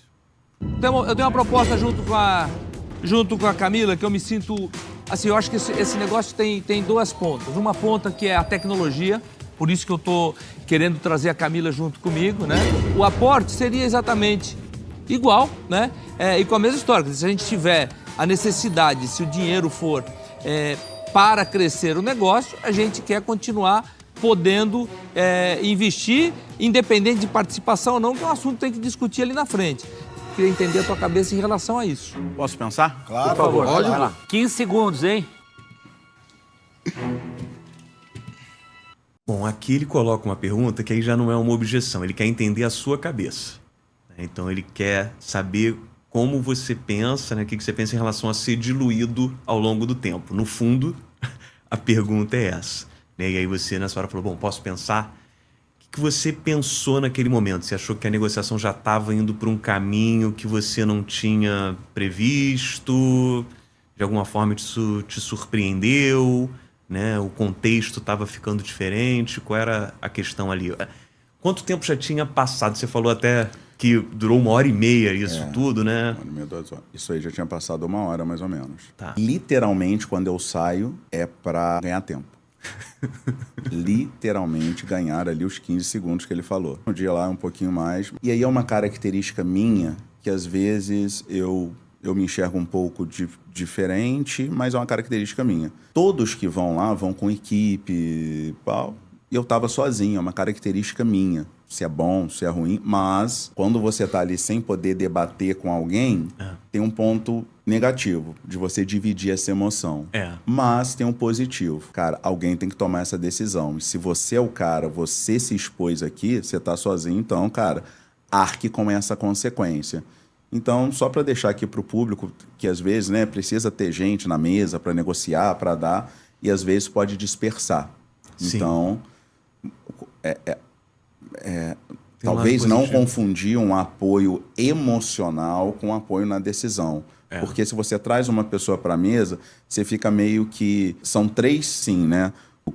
S7: Eu tenho uma proposta junto com a Camila que eu me sinto... Assim, eu acho que esse negócio tem duas pontas. Uma ponta que é a tecnologia, por isso que eu estou querendo trazer a Camila junto comigo, né? O aporte seria exatamente igual, né? E com a mesma história. Se a gente tiver a necessidade, se o dinheiro for para crescer o negócio, a gente quer continuar podendo investir, independente de participação ou não, que é um assunto que tem que discutir ali na frente. Queria entender a tua cabeça em relação a isso.
S4: Posso pensar?
S9: Claro,
S7: por favor.
S9: pode.
S6: Vai lá. 15 segundos, hein?
S1: Bom, aqui ele coloca uma pergunta que aí já não é uma objeção. Ele quer entender a sua cabeça. Então ele quer saber como você pensa, né? O que você pensa em relação a ser diluído ao longo do tempo. No fundo, a pergunta é essa. E aí você, nessa hora, falou, bom, posso pensar? O que você pensou naquele momento? Você achou que a negociação já estava indo para um caminho que você não tinha previsto? De alguma forma isso te surpreendeu? Né? O contexto estava ficando diferente? Qual era a questão ali? Quanto tempo já tinha passado? Você falou até que durou 1h30 isso tudo, né?
S2: 1h30, 2 horas. Isso aí já tinha passado 1 hora, mais ou menos.
S1: Tá.
S2: Literalmente, quando eu saio, é para ganhar tempo. Literalmente ganhar ali os 15 segundos que ele falou. Um dia lá um pouquinho mais. E aí é uma característica minha que às vezes eu me enxergo um pouco diferente, mas é uma característica minha. Todos que vão lá vão com equipe, pau. E eu tava sozinho, é uma característica minha. Se é bom, se é ruim, mas quando você tá ali sem poder debater com alguém, tem um ponto negativo de você dividir essa emoção. Mas tem um positivo. Cara, alguém tem que tomar essa decisão. E se você é o cara, você se expôs aqui, você tá sozinho, então, cara, arque com essa consequência. Então, só para deixar aqui pro público, que às vezes, né, precisa ter gente na mesa para negociar, para dar, e às vezes pode dispersar.
S1: Sim.
S2: Então, talvez não confundir um apoio emocional com um apoio na decisão. Porque se você traz uma pessoa para a mesa, você fica meio que... São 3 sim, né?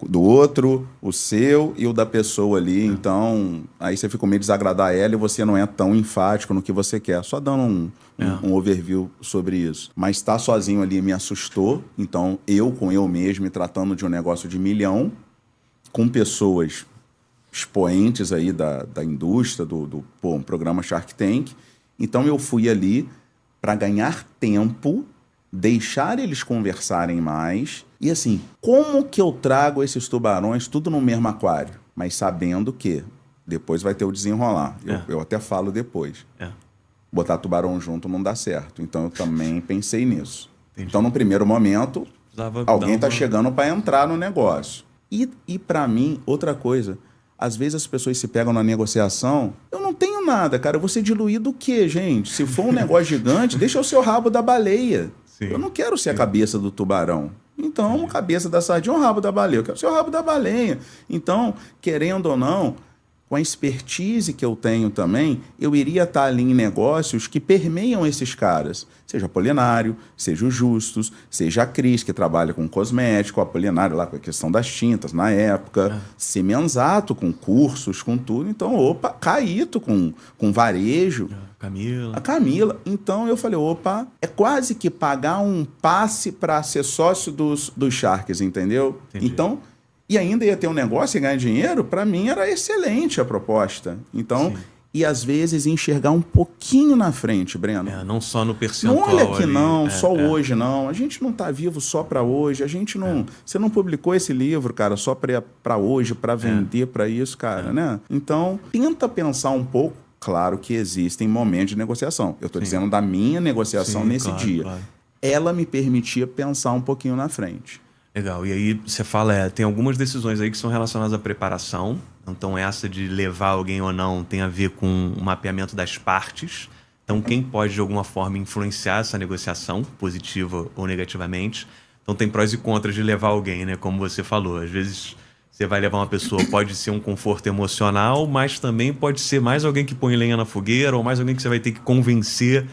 S2: Do outro, o seu e o da pessoa ali. Então, aí você fica meio desagradar ela e você não é tão enfático no que você quer. Só dando um overview sobre isso. Mas estar sozinho ali me assustou. Então, eu com eu mesmo, me tratando de um negócio de 1 milhão, com pessoas expoentes aí da indústria, do programa Shark Tank. Então, eu fui ali para ganhar tempo deixar eles conversarem mais e assim, como que eu trago esses tubarões tudo no mesmo aquário? Mas sabendo que depois vai ter o desenrolar. Eu até falo depois. Botar tubarão junto não dá certo. Então eu também pensei nisso. Entendi. Então no primeiro momento, alguém está chegando para entrar no negócio. E para mim, outra coisa, às vezes as pessoas se pegam na negociação, eu não tenho nada, cara, eu vou ser diluído o quê, gente? Se for um negócio gigante, deixa o seu rabo da baleia. Sim. Eu não quero ser a cabeça do tubarão. Então, a cabeça da sardinha é o rabo da baleia. Eu quero ser o rabo da baleia. Então, querendo ou não, com a expertise que eu tenho também, eu iria estar ali em negócios que permeiam esses caras. Seja Apolinário, seja o Justus, seja a Cris, que trabalha com cosmético, o Apolinário lá com a questão das tintas na época, Semenzato com cursos, com tudo. Então, opa, Caíto com varejo. A Camila. Então, eu falei, opa, é quase que pagar um passe para ser sócio dos Sharks, entendeu? Entendi. Então... E ainda ia ter um negócio e ganhar dinheiro, para mim era excelente a proposta. Então, e às vezes enxergar um pouquinho na frente, Breno.
S1: Não só no percentual.
S2: Não olha aqui ali. Não, só hoje não. A gente não tá vivo só para hoje. A gente não... Você não publicou esse livro, cara, só para hoje, para vender, para isso, cara, né? Então, tenta pensar um pouco. Claro que existem momentos de negociação. Eu tô dizendo da minha negociação nesse dia. Claro. Ela me permitia pensar um pouquinho na frente.
S1: Legal. E aí você fala, tem algumas decisões aí que são relacionadas à preparação. Então essa de levar alguém ou não tem a ver com o mapeamento das partes. Então quem pode de alguma forma influenciar essa negociação, positiva ou negativamente. Então tem prós e contras de levar alguém, né? Como você falou, às vezes você vai levar uma pessoa, pode ser um conforto emocional, mas também pode ser mais alguém que põe lenha na fogueira ou mais alguém que você vai ter que convencer.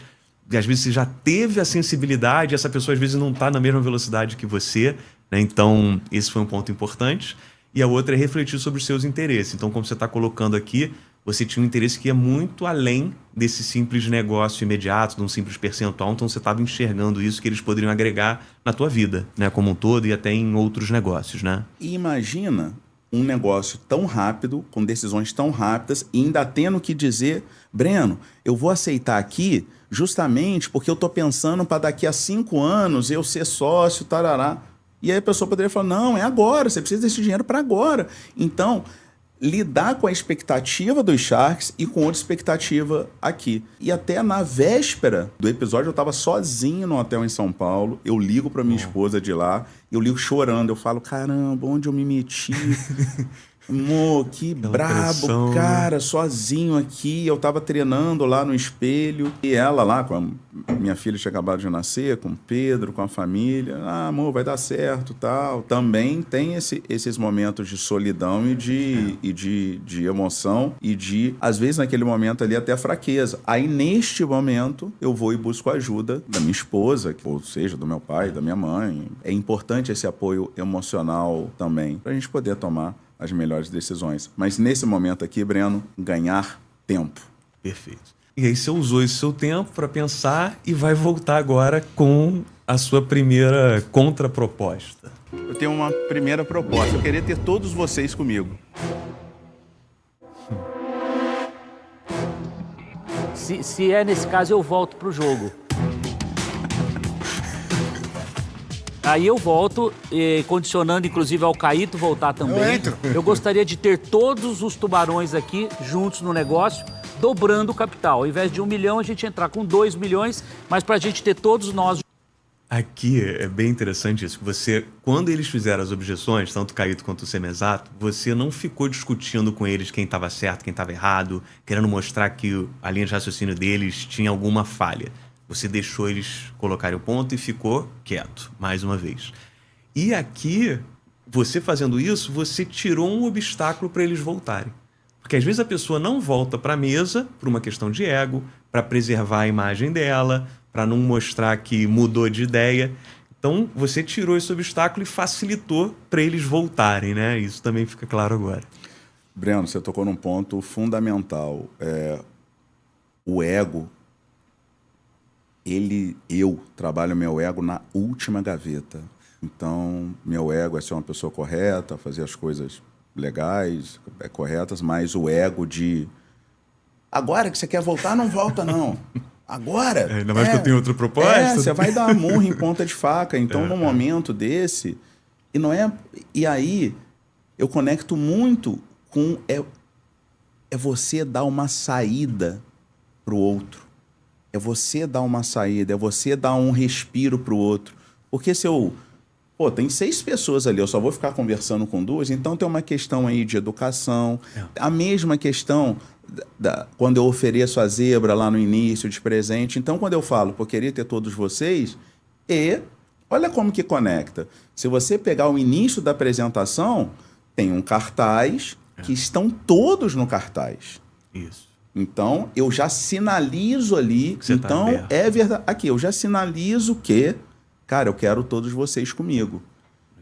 S1: E às vezes você já teve a sensibilidade, essa pessoa às vezes não está na mesma velocidade que você. Então, esse foi um ponto importante. E a outra é refletir sobre os seus interesses. Então, como você está colocando aqui, você tinha um interesse que ia muito além desse simples negócio imediato, de um simples percentual. Então, você estava enxergando isso que eles poderiam agregar na tua vida, né, como um todo, e até em outros negócios, né?
S2: E imagina um negócio tão rápido, com decisões tão rápidas, e ainda tendo que dizer, Breno, eu vou aceitar aqui justamente porque eu estou pensando para daqui a 5 anos eu ser sócio, tarará. E aí a pessoa poderia falar, não, é agora, você precisa desse dinheiro para agora. Então, lidar com a expectativa dos Sharks e com outra expectativa aqui. E até na véspera do episódio, eu estava sozinho no hotel em São Paulo, eu ligo para minha esposa de lá, eu ligo chorando, eu falo, caramba, onde eu me meti? Amor, que brabo, cara, sozinho aqui. Eu tava treinando lá no espelho. E ela lá, com a minha filha tinha acabado de nascer, com o Pedro, com a família. Ah, amor, vai dar certo, tal. Também tem esses momentos de solidão e de emoção. E de, às vezes, naquele momento ali, até fraqueza. Aí, neste momento, eu vou e busco a ajuda da minha esposa, ou seja, do meu pai, da minha mãe. É importante esse apoio emocional também, pra gente poder tomar as melhores decisões. Mas nesse momento aqui, Breno, ganhar tempo.
S1: Perfeito. E aí você usou esse seu tempo para pensar e vai voltar agora com a sua primeira contraproposta.
S4: Eu tenho uma primeira proposta. Eu queria ter todos vocês comigo.
S6: Se é nesse caso, eu volto pro jogo. Aí eu volto, condicionando inclusive ao Caíto voltar também.
S9: Eu entro.
S6: Eu gostaria de ter todos os tubarões aqui juntos no negócio, dobrando o capital. Ao invés de 1 milhão, a gente entrar com 2 milhões, mas para a gente ter todos nós.
S1: Aqui é bem interessante isso. Você, quando eles fizeram as objeções, tanto o Caíto quanto o Semenzato, você não ficou discutindo com eles quem estava certo, quem estava errado, querendo mostrar que a linha de raciocínio deles tinha alguma falha. Você deixou eles colocarem o ponto e ficou quieto, mais uma vez. E aqui, você fazendo isso, você tirou um obstáculo para eles voltarem. Porque às vezes a pessoa não volta para a mesa por uma questão de ego, para preservar a imagem dela, para não mostrar que mudou de ideia. Então, você tirou esse obstáculo e facilitou para eles voltarem, né? Isso também fica claro agora.
S2: Breno, você tocou num ponto fundamental. O ego... Eu trabalho meu ego na última gaveta. Então, meu ego é ser uma pessoa correta, fazer as coisas legais, corretas, mas o ego de... Agora que você quer voltar, não volta, não. Agora?
S1: Ainda mais que eu tenho outra proposta.
S2: Você vai dar murro em ponta de faca. Então, num momento desse... E não é... E aí, eu conecto muito com... É você dar uma saída pro outro. É você dar uma saída. É você dar um respiro pro outro. Porque se eu... Pô, tem 6 pessoas ali, eu só vou ficar conversando com 2, então tem uma questão aí de educação. A mesma questão quando eu ofereço a zebra lá no início de presente. Então, quando eu falo, pô, queria ter todos vocês, olha como que conecta. Se você pegar o início da apresentação, tem um cartaz que estão todos no cartaz.
S1: Isso.
S2: Então, eu já sinalizo ali.
S1: Que você tá
S2: então,
S1: aberto.
S2: é verdade. Aqui, eu já sinalizo que, cara, eu quero todos vocês comigo.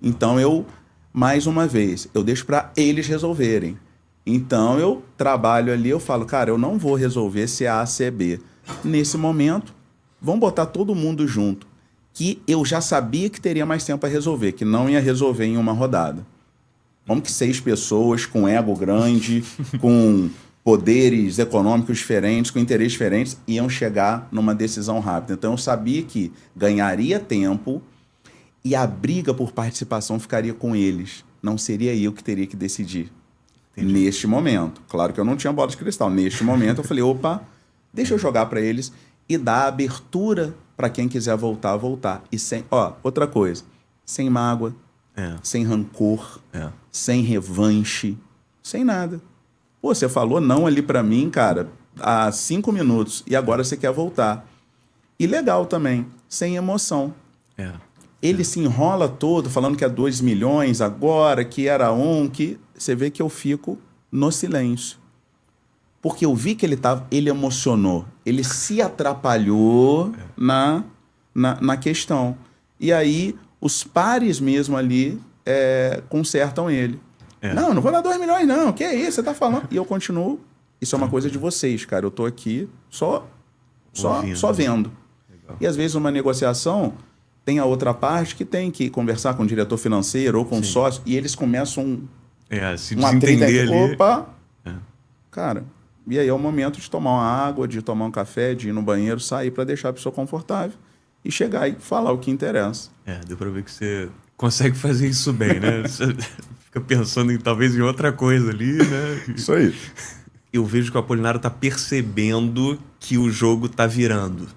S2: Então, mais uma vez, eu deixo para eles resolverem. Então, eu trabalho ali, eu falo, cara, eu não vou resolver se é A, se é B. Nesse momento, vamos botar todo mundo junto. Que eu já sabia que teria mais tempo a resolver, que não ia resolver em uma rodada. Vamos que 6 pessoas com ego grande, com poderes econômicos diferentes, com interesses diferentes, iam chegar numa decisão rápida. Então, eu sabia que ganharia tempo e a briga por participação ficaria com eles. Não seria eu que teria que decidir. Entendi. Neste momento. Claro que eu não tinha bola de cristal. Neste momento, eu falei, opa, deixa eu jogar para eles e dar abertura para quem quiser voltar, voltar. E sem... outra coisa. Sem mágoa, sem rancor, sem revanche, sem nada. Pô, você falou não ali para mim, cara, há 5 minutos e agora você quer voltar. E legal também, sem emoção. Ele se enrola todo falando que é 2 milhões agora, que era 1, que você vê que eu fico no silêncio. Porque eu vi que ele emocionou, ele se atrapalhou na questão. E aí, os pares mesmo ali consertam ele. Não vou dar 2 milhões não, que é isso, você tá falando? E eu continuo, isso é uma coisa de vocês, cara, eu tô aqui só vendo. Legal. E às vezes uma negociação, tem a outra parte que tem que conversar com o diretor financeiro ou com o sócio, e eles começam
S1: se
S2: uma treta
S1: desentender
S2: aqui,
S1: ali.
S2: opa, cara, e aí é o momento de tomar uma água, de tomar um café, de ir no banheiro, sair para deixar a pessoa confortável e chegar e falar o que interessa.
S1: Deu para ver que você consegue fazer isso bem, né? Você fica pensando talvez em outra coisa ali, né?
S2: Isso aí.
S1: Eu vejo que o Apolinário tá percebendo que o jogo tá virando,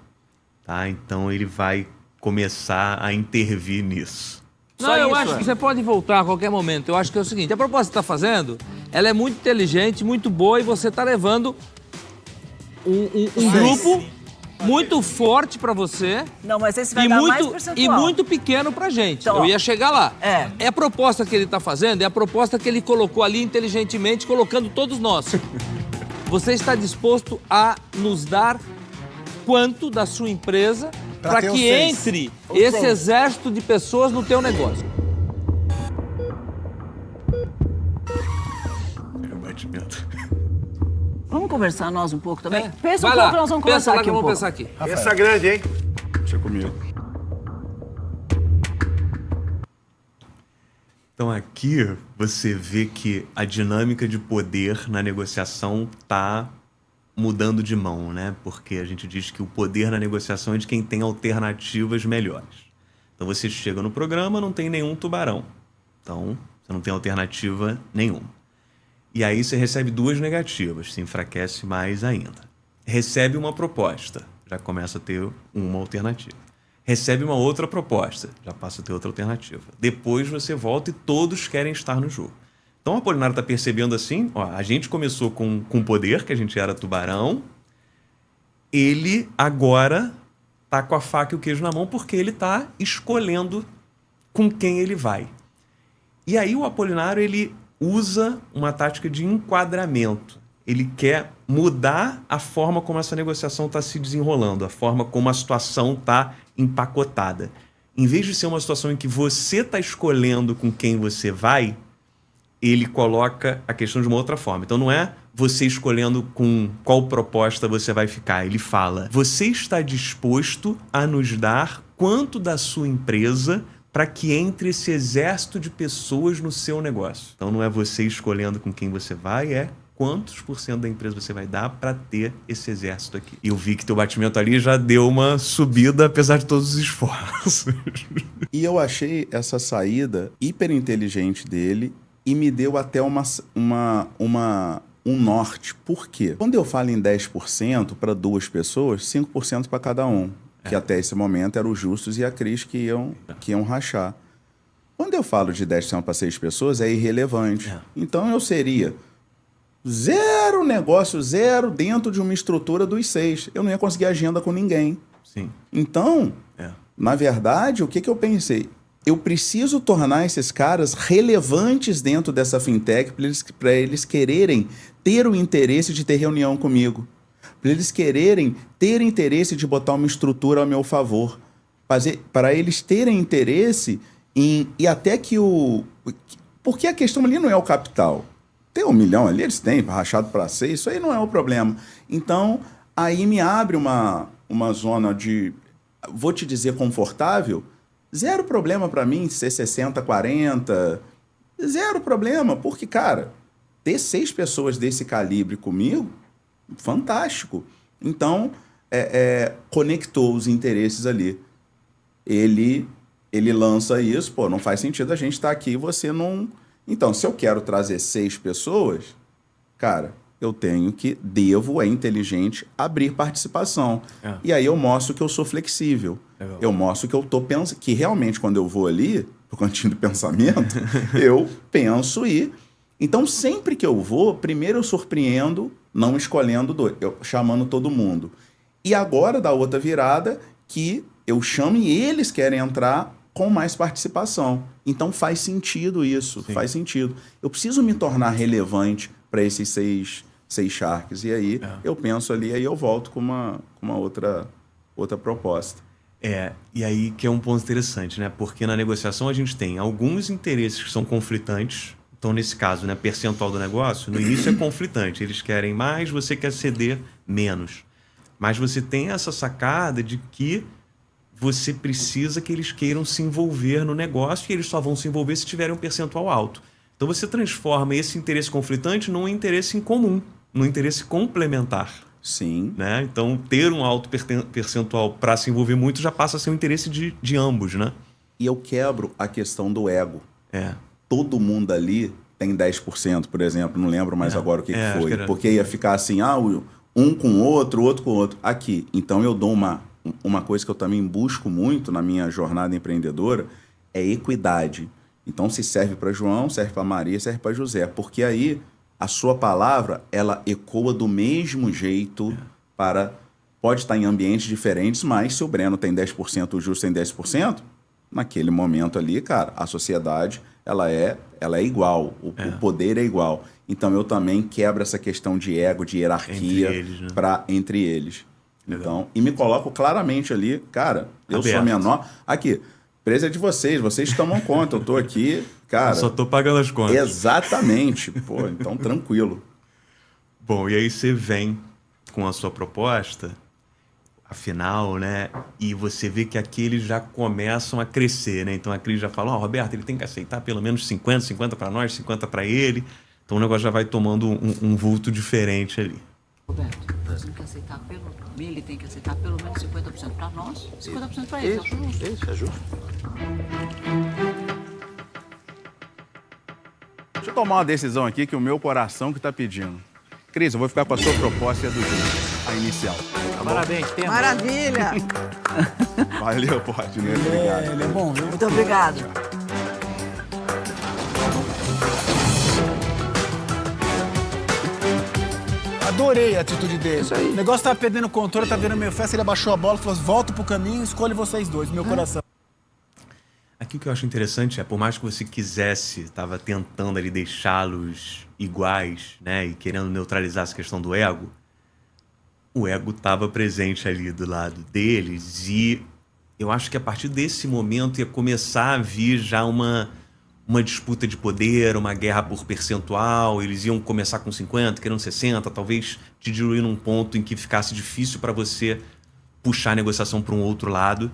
S1: tá? Então ele vai começar a intervir nisso.
S7: Não, eu acho que você pode voltar a qualquer momento. Eu acho que é o seguinte, a proposta que você está fazendo, ela é muito inteligente, muito boa, e você está levando um grupo muito forte para você.
S5: Não, mas esse vai dar mais percentual.
S7: E muito pequeno pra gente. Então, eu ia chegar lá. É a proposta que ele está fazendo, é a proposta que ele colocou ali inteligentemente, colocando todos nós. Você está disposto a nos dar quanto da sua empresa para que entre esse exército de pessoas no teu negócio?
S5: Vamos conversar nós um pouco também? Pensa
S7: Vai
S5: um
S7: lá.
S5: pouco, nós vamos conversar aqui um pouco.
S7: Vamos pensar aqui.
S8: Pensa grande, hein?
S2: Deixa comigo.
S1: Então aqui você vê que a dinâmica de poder na negociação tá mudando de mão, né? Porque a gente diz que o poder na negociação é de quem tem alternativas melhores. Então você chega no programa, não tem nenhum tubarão. Então você não tem alternativa nenhuma. E aí você recebe 2 negativas, se enfraquece mais ainda. Recebe uma proposta, já começa a ter uma alternativa. Recebe uma outra proposta, já passa a ter outra alternativa. Depois você volta e todos querem estar no jogo. Então o Apolinário está percebendo assim, a gente começou com poder, que a gente era tubarão, ele agora está com a faca e o queijo na mão porque ele está escolhendo com quem ele vai. E aí o Apolinário, ele usa uma tática de enquadramento. Ele quer mudar a forma como essa negociação está se desenrolando, a forma como a situação está empacotada. Em vez de ser uma situação em que você está escolhendo com quem você vai, ele coloca a questão de uma outra forma. Então não é você escolhendo com qual proposta você vai ficar. Ele fala, você está disposto a nos dar quanto da sua empresa para que entre esse exército de pessoas no seu negócio. Então não é você escolhendo com quem você vai, é quantos por cento da empresa você vai dar para ter esse exército aqui. E eu vi que teu batimento ali já deu uma subida, apesar de todos os esforços.
S2: E eu achei essa saída hiper inteligente dele e me deu até um norte. Por quê? Quando eu falo em 10% para 2 pessoas, 5% para cada um. Que até esse momento eram os Justus e a Cris que iam rachar. Quando eu falo de 10% para 6 pessoas, é irrelevante. Então eu seria zero negócio, zero dentro de uma estrutura dos 6. Eu não ia conseguir agenda com ninguém.
S1: Sim.
S2: Então, na verdade, o que eu pensei? Eu preciso tornar esses caras relevantes dentro dessa fintech para eles quererem ter o interesse de ter reunião comigo. Para eles quererem ter interesse de botar uma estrutura ao meu favor. Para eles terem interesse em... E até que o... Porque a questão ali não é o capital. Tem 1 milhão ali, eles têm rachado para 6, isso aí não é o problema. Então, aí me abre uma zona de... Vou te dizer confortável. Zero problema para mim ser 60-40. Zero problema, porque, cara, ter 6 pessoas desse calibre comigo... Fantástico. Então, conectou os interesses ali. Ele lança isso, pô, não faz sentido a gente estar aqui e você não... Então, se eu quero trazer 6 pessoas, cara, eu devo, é inteligente, abrir participação. E aí eu mostro que eu sou flexível. Eu mostro que eu tô pensando, que realmente quando eu vou ali, pro cantinho do pensamento, eu penso e... Então, sempre que eu vou, primeiro eu surpreendo, não escolhendo chamando todo mundo. E agora dá outra virada que eu chamo e eles querem entrar com mais participação. Então faz sentido isso, faz sentido. Eu preciso me tornar relevante para esses 6 Sharks. E aí eu penso ali, aí eu volto com uma outra proposta.
S1: E aí que é um ponto interessante, né? Porque na negociação a gente tem alguns interesses que são conflitantes. Então, nesse caso, né, percentual do negócio, no início é conflitante. Eles querem mais, você quer ceder menos. Mas você tem essa sacada de que você precisa que eles queiram se envolver no negócio e eles só vão se envolver se tiverem um percentual alto. Então, você transforma esse interesse conflitante num interesse em comum, num interesse complementar.
S2: Sim.
S1: Né? Então, ter um alto percentual para se envolver muito já passa a ser um interesse de ambos, né?
S2: E eu quebro a questão do ego. Todo mundo ali tem 10%, por exemplo. Não lembro mais agora o que foi. Porque ia ficar assim, um com o outro com o outro. Aqui. Então, eu dou uma coisa que eu também busco muito na minha jornada empreendedora, é equidade. Então, se serve para João, serve para Maria, serve para José. Porque aí, a sua palavra, ela ecoa do mesmo jeito Pode estar em ambientes diferentes, mas se o Breno tem 10%, o Justo tem 10%, naquele momento ali, cara, a sociedade... Ela é igual, o poder é igual. Então, eu também quebro essa questão de ego, de hierarquia entre eles. Então, e me coloco claramente ali, cara, eu sou menor. Aqui, empresa é de vocês tomam conta, eu tô aqui, cara...
S1: Eu só tô pagando as contas.
S2: Exatamente, pô, então tranquilo.
S1: Bom, e aí você vem com a sua proposta... Afinal, né? E você vê que aqui eles já começam a crescer, né? Então a Cris já fala, Roberto, ele tem que aceitar pelo menos 50 para nós, 50 para ele. Então o negócio já vai tomando um vulto diferente ali.
S5: Roberto, nós temos que aceitar ele tem que aceitar pelo menos 50% para nós, 50% para ele. Acho justo.
S8: Isso, é justo.
S4: Deixa eu tomar uma decisão aqui que o meu coração que tá pedindo. Cris, eu vou ficar com a sua proposta e a do Júlio, a inicial. Tá
S6: Parabéns, tempo.
S5: Maravilha!
S4: Valeu, Portinho. Obrigado.
S9: Ele é bom, viu?
S5: Muito obrigado.
S9: Adorei a atitude dele. Isso aí. O negócio tava perdendo o controle, tava vendo meio festa, ele abaixou a bola e falou, volta pro caminho, escolhe vocês dois, meu coração.
S1: Aqui o que eu acho interessante é, por mais que você quisesse, estava tentando ali deixá-los iguais, né, e querendo neutralizar essa questão do ego, o ego estava presente ali do lado deles e eu acho que a partir desse momento ia começar a vir já uma disputa de poder, uma guerra por percentual, eles iam começar com 50, querendo 60, talvez te diluir num ponto em que ficasse difícil para você puxar a negociação para um outro lado.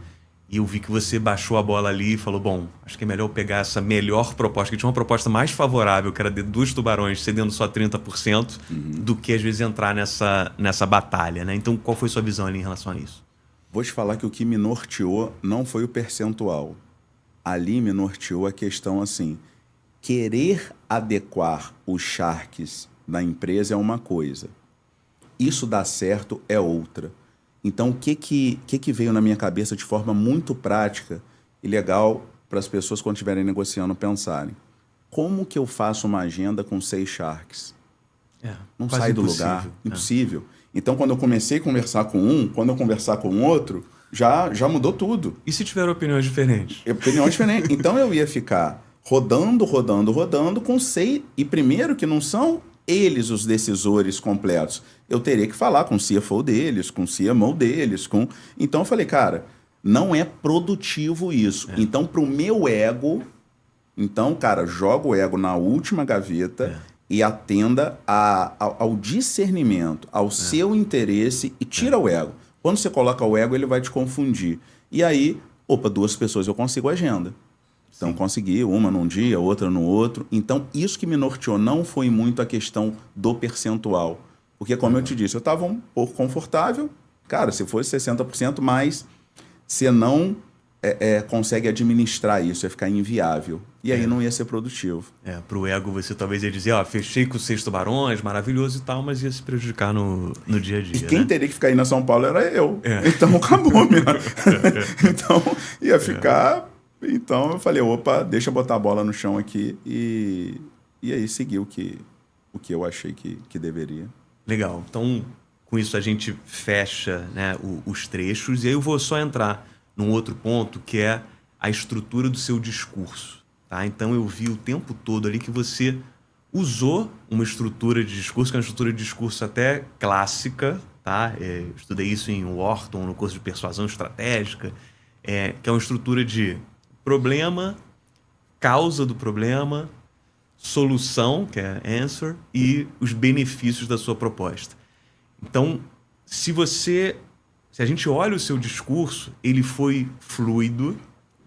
S1: E eu vi que você baixou a bola ali e falou, bom, acho que é melhor eu pegar essa melhor proposta, que tinha uma proposta mais favorável, que era de 2 tubarões cedendo só 30%, do que às vezes entrar nessa batalha, né? Então, qual foi sua visão ali em relação a isso?
S2: Vou te falar que o que me norteou não foi o percentual. Ali me norteou a questão assim, querer adequar os Sharks da empresa é uma coisa, isso dar certo é outra. Então, o que veio na minha cabeça de forma muito prática e legal para as pessoas, quando estiverem negociando, pensarem? Como que eu faço uma agenda com 6 Sharks? Não sai do lugar. Impossível. Então, quando eu comecei a conversar com um, quando eu conversar com outro, já mudou tudo.
S1: E se tiver opiniões diferentes?
S2: Opiniões diferentes. Então, eu ia ficar rodando com 6. E primeiro que não são eles os decisores completos. Eu teria que falar com o CFO deles, com o CMO deles. Então eu falei, cara, não é produtivo isso. Então, pro meu ego, cara, joga o ego na última gaveta e atenda ao discernimento, ao seu interesse e tira o ego. Quando você coloca o ego, ele vai te confundir. E aí, 2 pessoas eu consigo agenda. Então, consegui uma num dia, outra no outro. Então, isso que me norteou não foi muito a questão do percentual. Porque, como eu te disse, eu estava um pouco confortável. Cara, se fosse 60%, mas você não consegue administrar isso, ia ficar inviável. E aí não ia ser produtivo.
S1: Pro ego você talvez ia dizer, fechei com 6 tubarões, maravilhoso e tal, mas ia se prejudicar no dia a dia.
S2: E quem teria que ficar aí na São Paulo era eu. Então, acabou mesmo. Então, ia ficar... Então eu falei, deixa eu botar a bola no chão aqui e aí seguir o que eu achei que deveria.
S1: Legal. Então, com isso a gente fecha, né, os trechos e aí eu vou só entrar num outro ponto que é a estrutura do seu discurso. Tá? Então eu vi o tempo todo ali que você usou uma estrutura de discurso, que é uma estrutura de discurso até clássica, tá? Estudei isso em Wharton, no curso de persuasão estratégica, que é uma estrutura de problema, causa do problema, solução, que é answer, e os benefícios da sua proposta. Então, se a gente olha o seu discurso, ele foi fluido,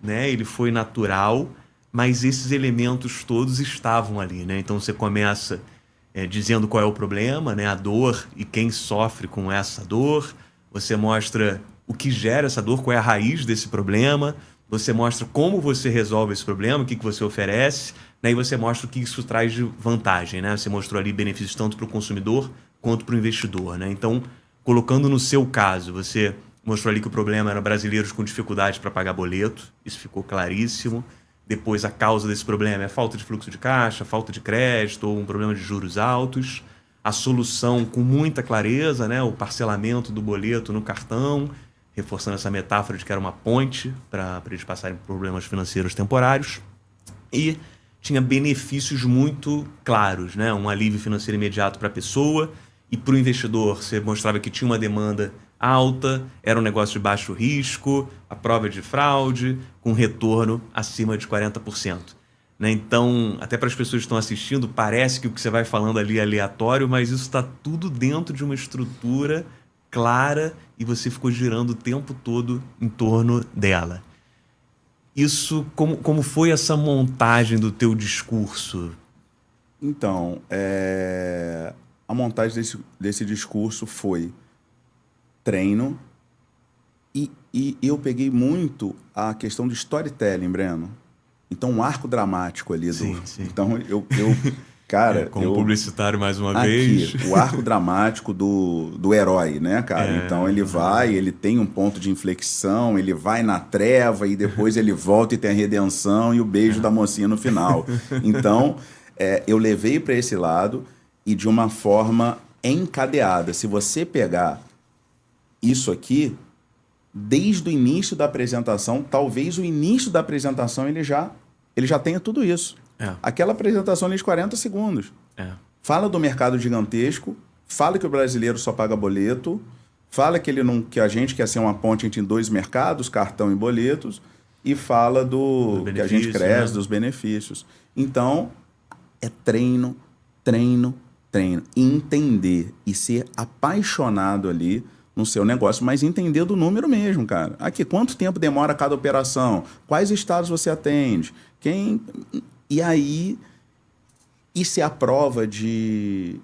S1: né? Ele foi natural, mas esses elementos todos estavam ali, né? Então, você começa dizendo qual é o problema, né? A dor e quem sofre com essa dor. Você mostra o que gera essa dor, qual é a raiz desse problema. Você mostra como você resolve esse problema, o que você oferece, né? E você mostra o que isso traz de vantagem, né? Você mostrou ali benefícios tanto para o consumidor quanto para o investidor, né? Então, colocando no seu caso, você mostrou ali que o problema era brasileiros com dificuldade para pagar boleto, isso ficou claríssimo. Depois, a causa desse problema é falta de fluxo de caixa, falta de crédito ou um problema de juros altos. A solução, com muita clareza, né? O parcelamento do boleto no cartão, reforçando essa metáfora de que era uma ponte para eles passarem por problemas financeiros temporários. E tinha benefícios muito claros, né? Um alívio financeiro imediato para a pessoa e para o investidor. Você mostrava que tinha uma demanda alta, era um negócio de baixo risco, a prova de fraude, com retorno acima de 40%. Né? Então, até para as pessoas que estão assistindo, parece que o que você vai falando ali é aleatório, mas isso está tudo dentro de uma estrutura clara e você ficou girando o tempo todo em torno dela. Isso, como foi essa montagem do teu discurso?
S2: Então, a montagem desse discurso foi treino e eu peguei muito a questão do storytelling, Breno. Então, um arco dramático ali.
S1: Sim.
S2: Então, eu cara...
S1: como publicitário, mais uma vez.
S2: O arco dramático do herói, né, cara? Então, ele tem um ponto de inflexão, ele vai na treva e depois ele volta e tem a redenção e o beijo da mocinha no final. Então, eu levei para esse lado e de uma forma encadeada. Se você pegar isso aqui, desde o início da apresentação, talvez o início da apresentação ele já tenha tudo isso. Aquela apresentação ali de 40 segundos. Fala do mercado gigantesco, fala que o brasileiro só paga boleto, fala que a gente quer ser uma ponte entre 2 mercados, cartão e boletos, e fala do que a gente cresce, dos benefícios. Então, é treino, treino, treino. E entender e ser apaixonado ali no seu negócio, mas entender do número mesmo, cara. Aqui, quanto tempo demora cada operação? Quais estados você atende? E aí, isso é a prova te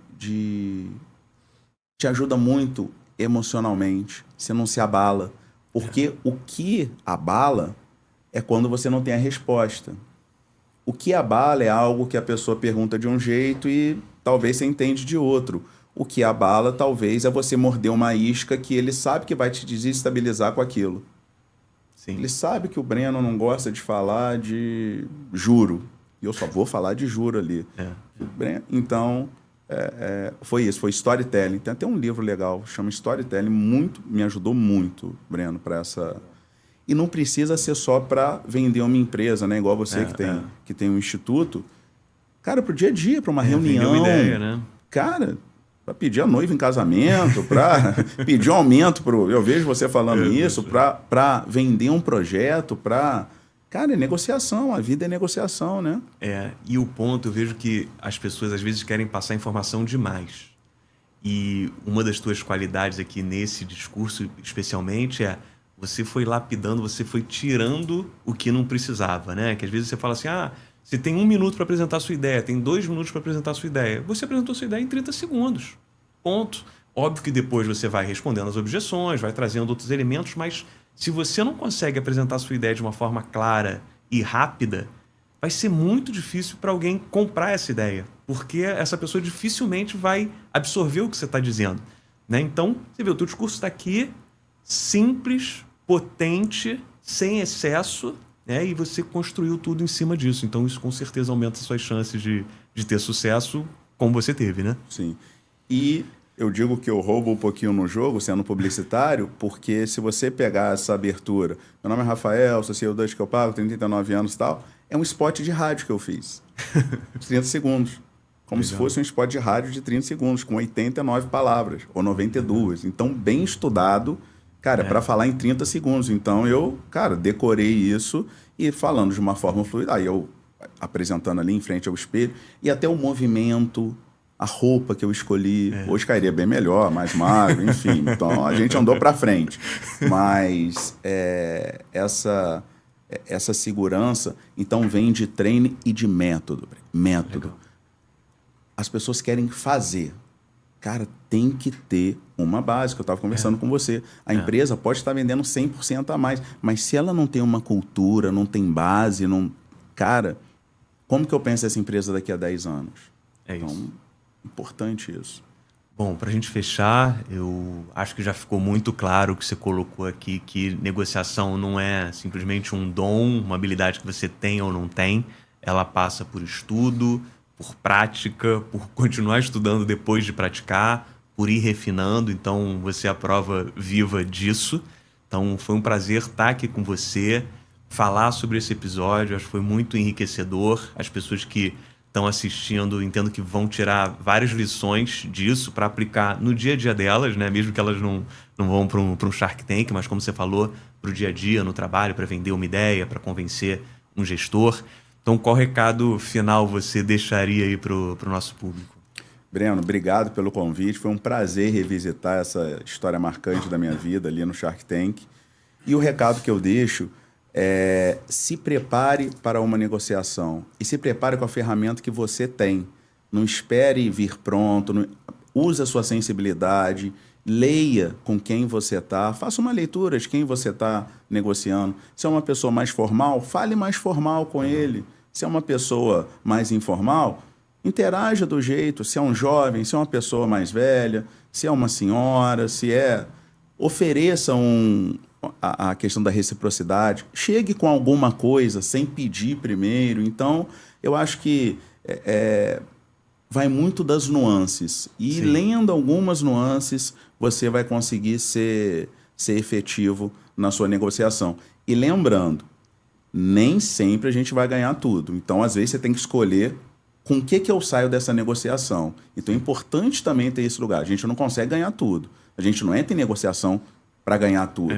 S2: ajuda muito emocionalmente. Você não se abala. Porque o que abala é quando você não tem a resposta. O que abala é algo que a pessoa pergunta de um jeito e talvez você entende de outro. O que abala, talvez, é você morder uma isca que ele sabe que vai te desestabilizar com aquilo.
S1: Sim.
S2: Ele sabe que o Breno não gosta de falar de juro. E eu só vou falar de juro ali. Então, foi isso. Foi storytelling. Tem até um livro legal, chama Storytelling. Me ajudou muito, Breno, para essa... E não precisa ser só para vender uma empresa, né? Igual você que tem um instituto. Cara, pro dia a dia, para uma reunião.
S1: Uma ideia, né?
S2: Cara, para pedir a noiva em casamento, para pedir um aumento eu vejo você falando isso, para vender um projeto, para... Cara, é negociação, a vida é negociação, né?
S1: E o ponto, eu vejo que as pessoas às vezes querem passar informação demais. E uma das tuas qualidades aqui nesse discurso, especialmente, você foi lapidando, você foi tirando o que não precisava, né? Que às vezes você fala assim, você tem 1 minuto para apresentar a sua ideia, tem 2 minutos para apresentar a sua ideia. Você apresentou a sua ideia em 30 segundos. Ponto. Óbvio que depois você vai respondendo as objeções, vai trazendo outros elementos, mas se você não consegue apresentar a sua ideia de uma forma clara e rápida, vai ser muito difícil para alguém comprar essa ideia, porque essa pessoa dificilmente vai absorver o que você está dizendo, né? Então, você vê, o teu discurso está aqui, simples, potente, sem excesso, né? E você construiu tudo em cima disso. Então, isso com certeza aumenta as suas chances de ter sucesso, como você teve, né?
S2: Sim. E eu digo que eu roubo um pouquinho no jogo, sendo publicitário, porque se você pegar essa abertura, meu nome é Rafael, sou CEO da Deixa Que Eu Pago, tenho 39 anos e tal, é um spot de rádio que eu fiz. 30 segundos. Como se fosse um spot de rádio de 30 segundos, com 89 palavras, ou 92. Então, bem estudado, cara, para falar em 30 segundos. Então, eu, cara, decorei isso e falando de uma forma fluida. Aí eu apresentando ali em frente ao espelho, e até o movimento... A roupa que eu escolhi, hoje cairia bem melhor, mais magro, enfim. Então, a gente andou para frente. Mas essa segurança, então, vem de treino e de método. Método. As pessoas querem fazer. Cara, tem que ter uma base, que eu estava conversando com você. A empresa pode estar vendendo 100% a mais, mas se ela não tem uma cultura, não tem base, não... Cara, como que eu penso essa empresa daqui a 10 anos?
S1: Isso.
S2: Importante isso.
S1: Bom, para a gente fechar, eu acho que já ficou muito claro o que você colocou aqui, que negociação não é simplesmente um dom, uma habilidade que você tem ou não tem. Ela passa por estudo, por prática, por continuar estudando depois de praticar, por ir refinando. Então, você é a prova viva disso. Então, foi um prazer estar aqui com você, falar sobre esse episódio. Acho que foi muito enriquecedor. As pessoas que estão assistindo, entendo que vão tirar várias lições disso para aplicar no dia a dia delas, né? Mesmo que elas não vão para um Shark Tank, mas como você falou, para o dia a dia, no trabalho, para vender uma ideia, para convencer um gestor. Então, qual recado final você deixaria aí para o nosso público?
S2: Breno, obrigado pelo convite. Foi um prazer revisitar essa história marcante da minha vida ali no Shark Tank. E o recado que eu deixo se prepare para uma negociação e se prepare com a ferramenta que você tem. Não espere vir pronto, use a sua sensibilidade, leia com quem você está, faça uma leitura de quem você está negociando. Se é uma pessoa mais formal, fale mais formal com ele. Se é uma pessoa mais informal, interaja do jeito. Se é um jovem, se é uma pessoa mais velha, se é uma senhora, ofereça a questão da reciprocidade, chegue com alguma coisa sem pedir primeiro. Então, eu acho que vai muito das nuances. E lendo algumas nuances, você vai conseguir ser efetivo na sua negociação. E lembrando, nem sempre a gente vai ganhar tudo. Então, às vezes, você tem que escolher com o que eu saio dessa negociação. Então, é importante também ter esse lugar. A gente não consegue ganhar tudo. A gente não entra em negociação para ganhar tudo.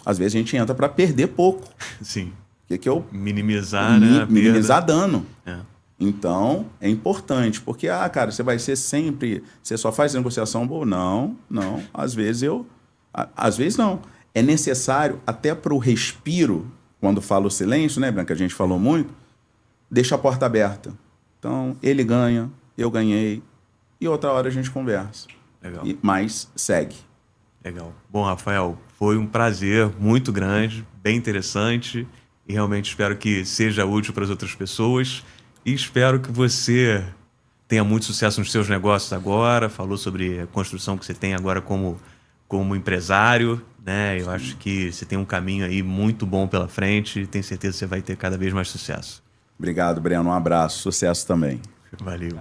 S2: Às vezes a gente entra para perder pouco.
S1: Sim.
S2: Que eu
S1: minimizar, né?
S2: Minimizar dano. Então, é importante. Porque, cara, você vai ser sempre... Você só faz negociação boa. Não. Às vezes eu Às vezes não. É necessário, até para o respiro, quando fala o silêncio, né, Branca? A gente falou muito, deixa a porta aberta. Então, ele ganha, eu ganhei, e outra hora a gente conversa.
S1: Legal.
S2: Mas segue.
S1: Legal. Bom, Rafael, foi um prazer muito grande, bem interessante, e realmente espero que seja útil para as outras pessoas, e espero que você tenha muito sucesso nos seus negócios agora, falou sobre a construção que você tem agora como empresário, né? Eu acho que você tem um caminho aí muito bom pela frente, e tenho certeza que você vai ter cada vez mais sucesso.
S2: Obrigado, Breno. Um abraço. Sucesso também.
S1: Valeu.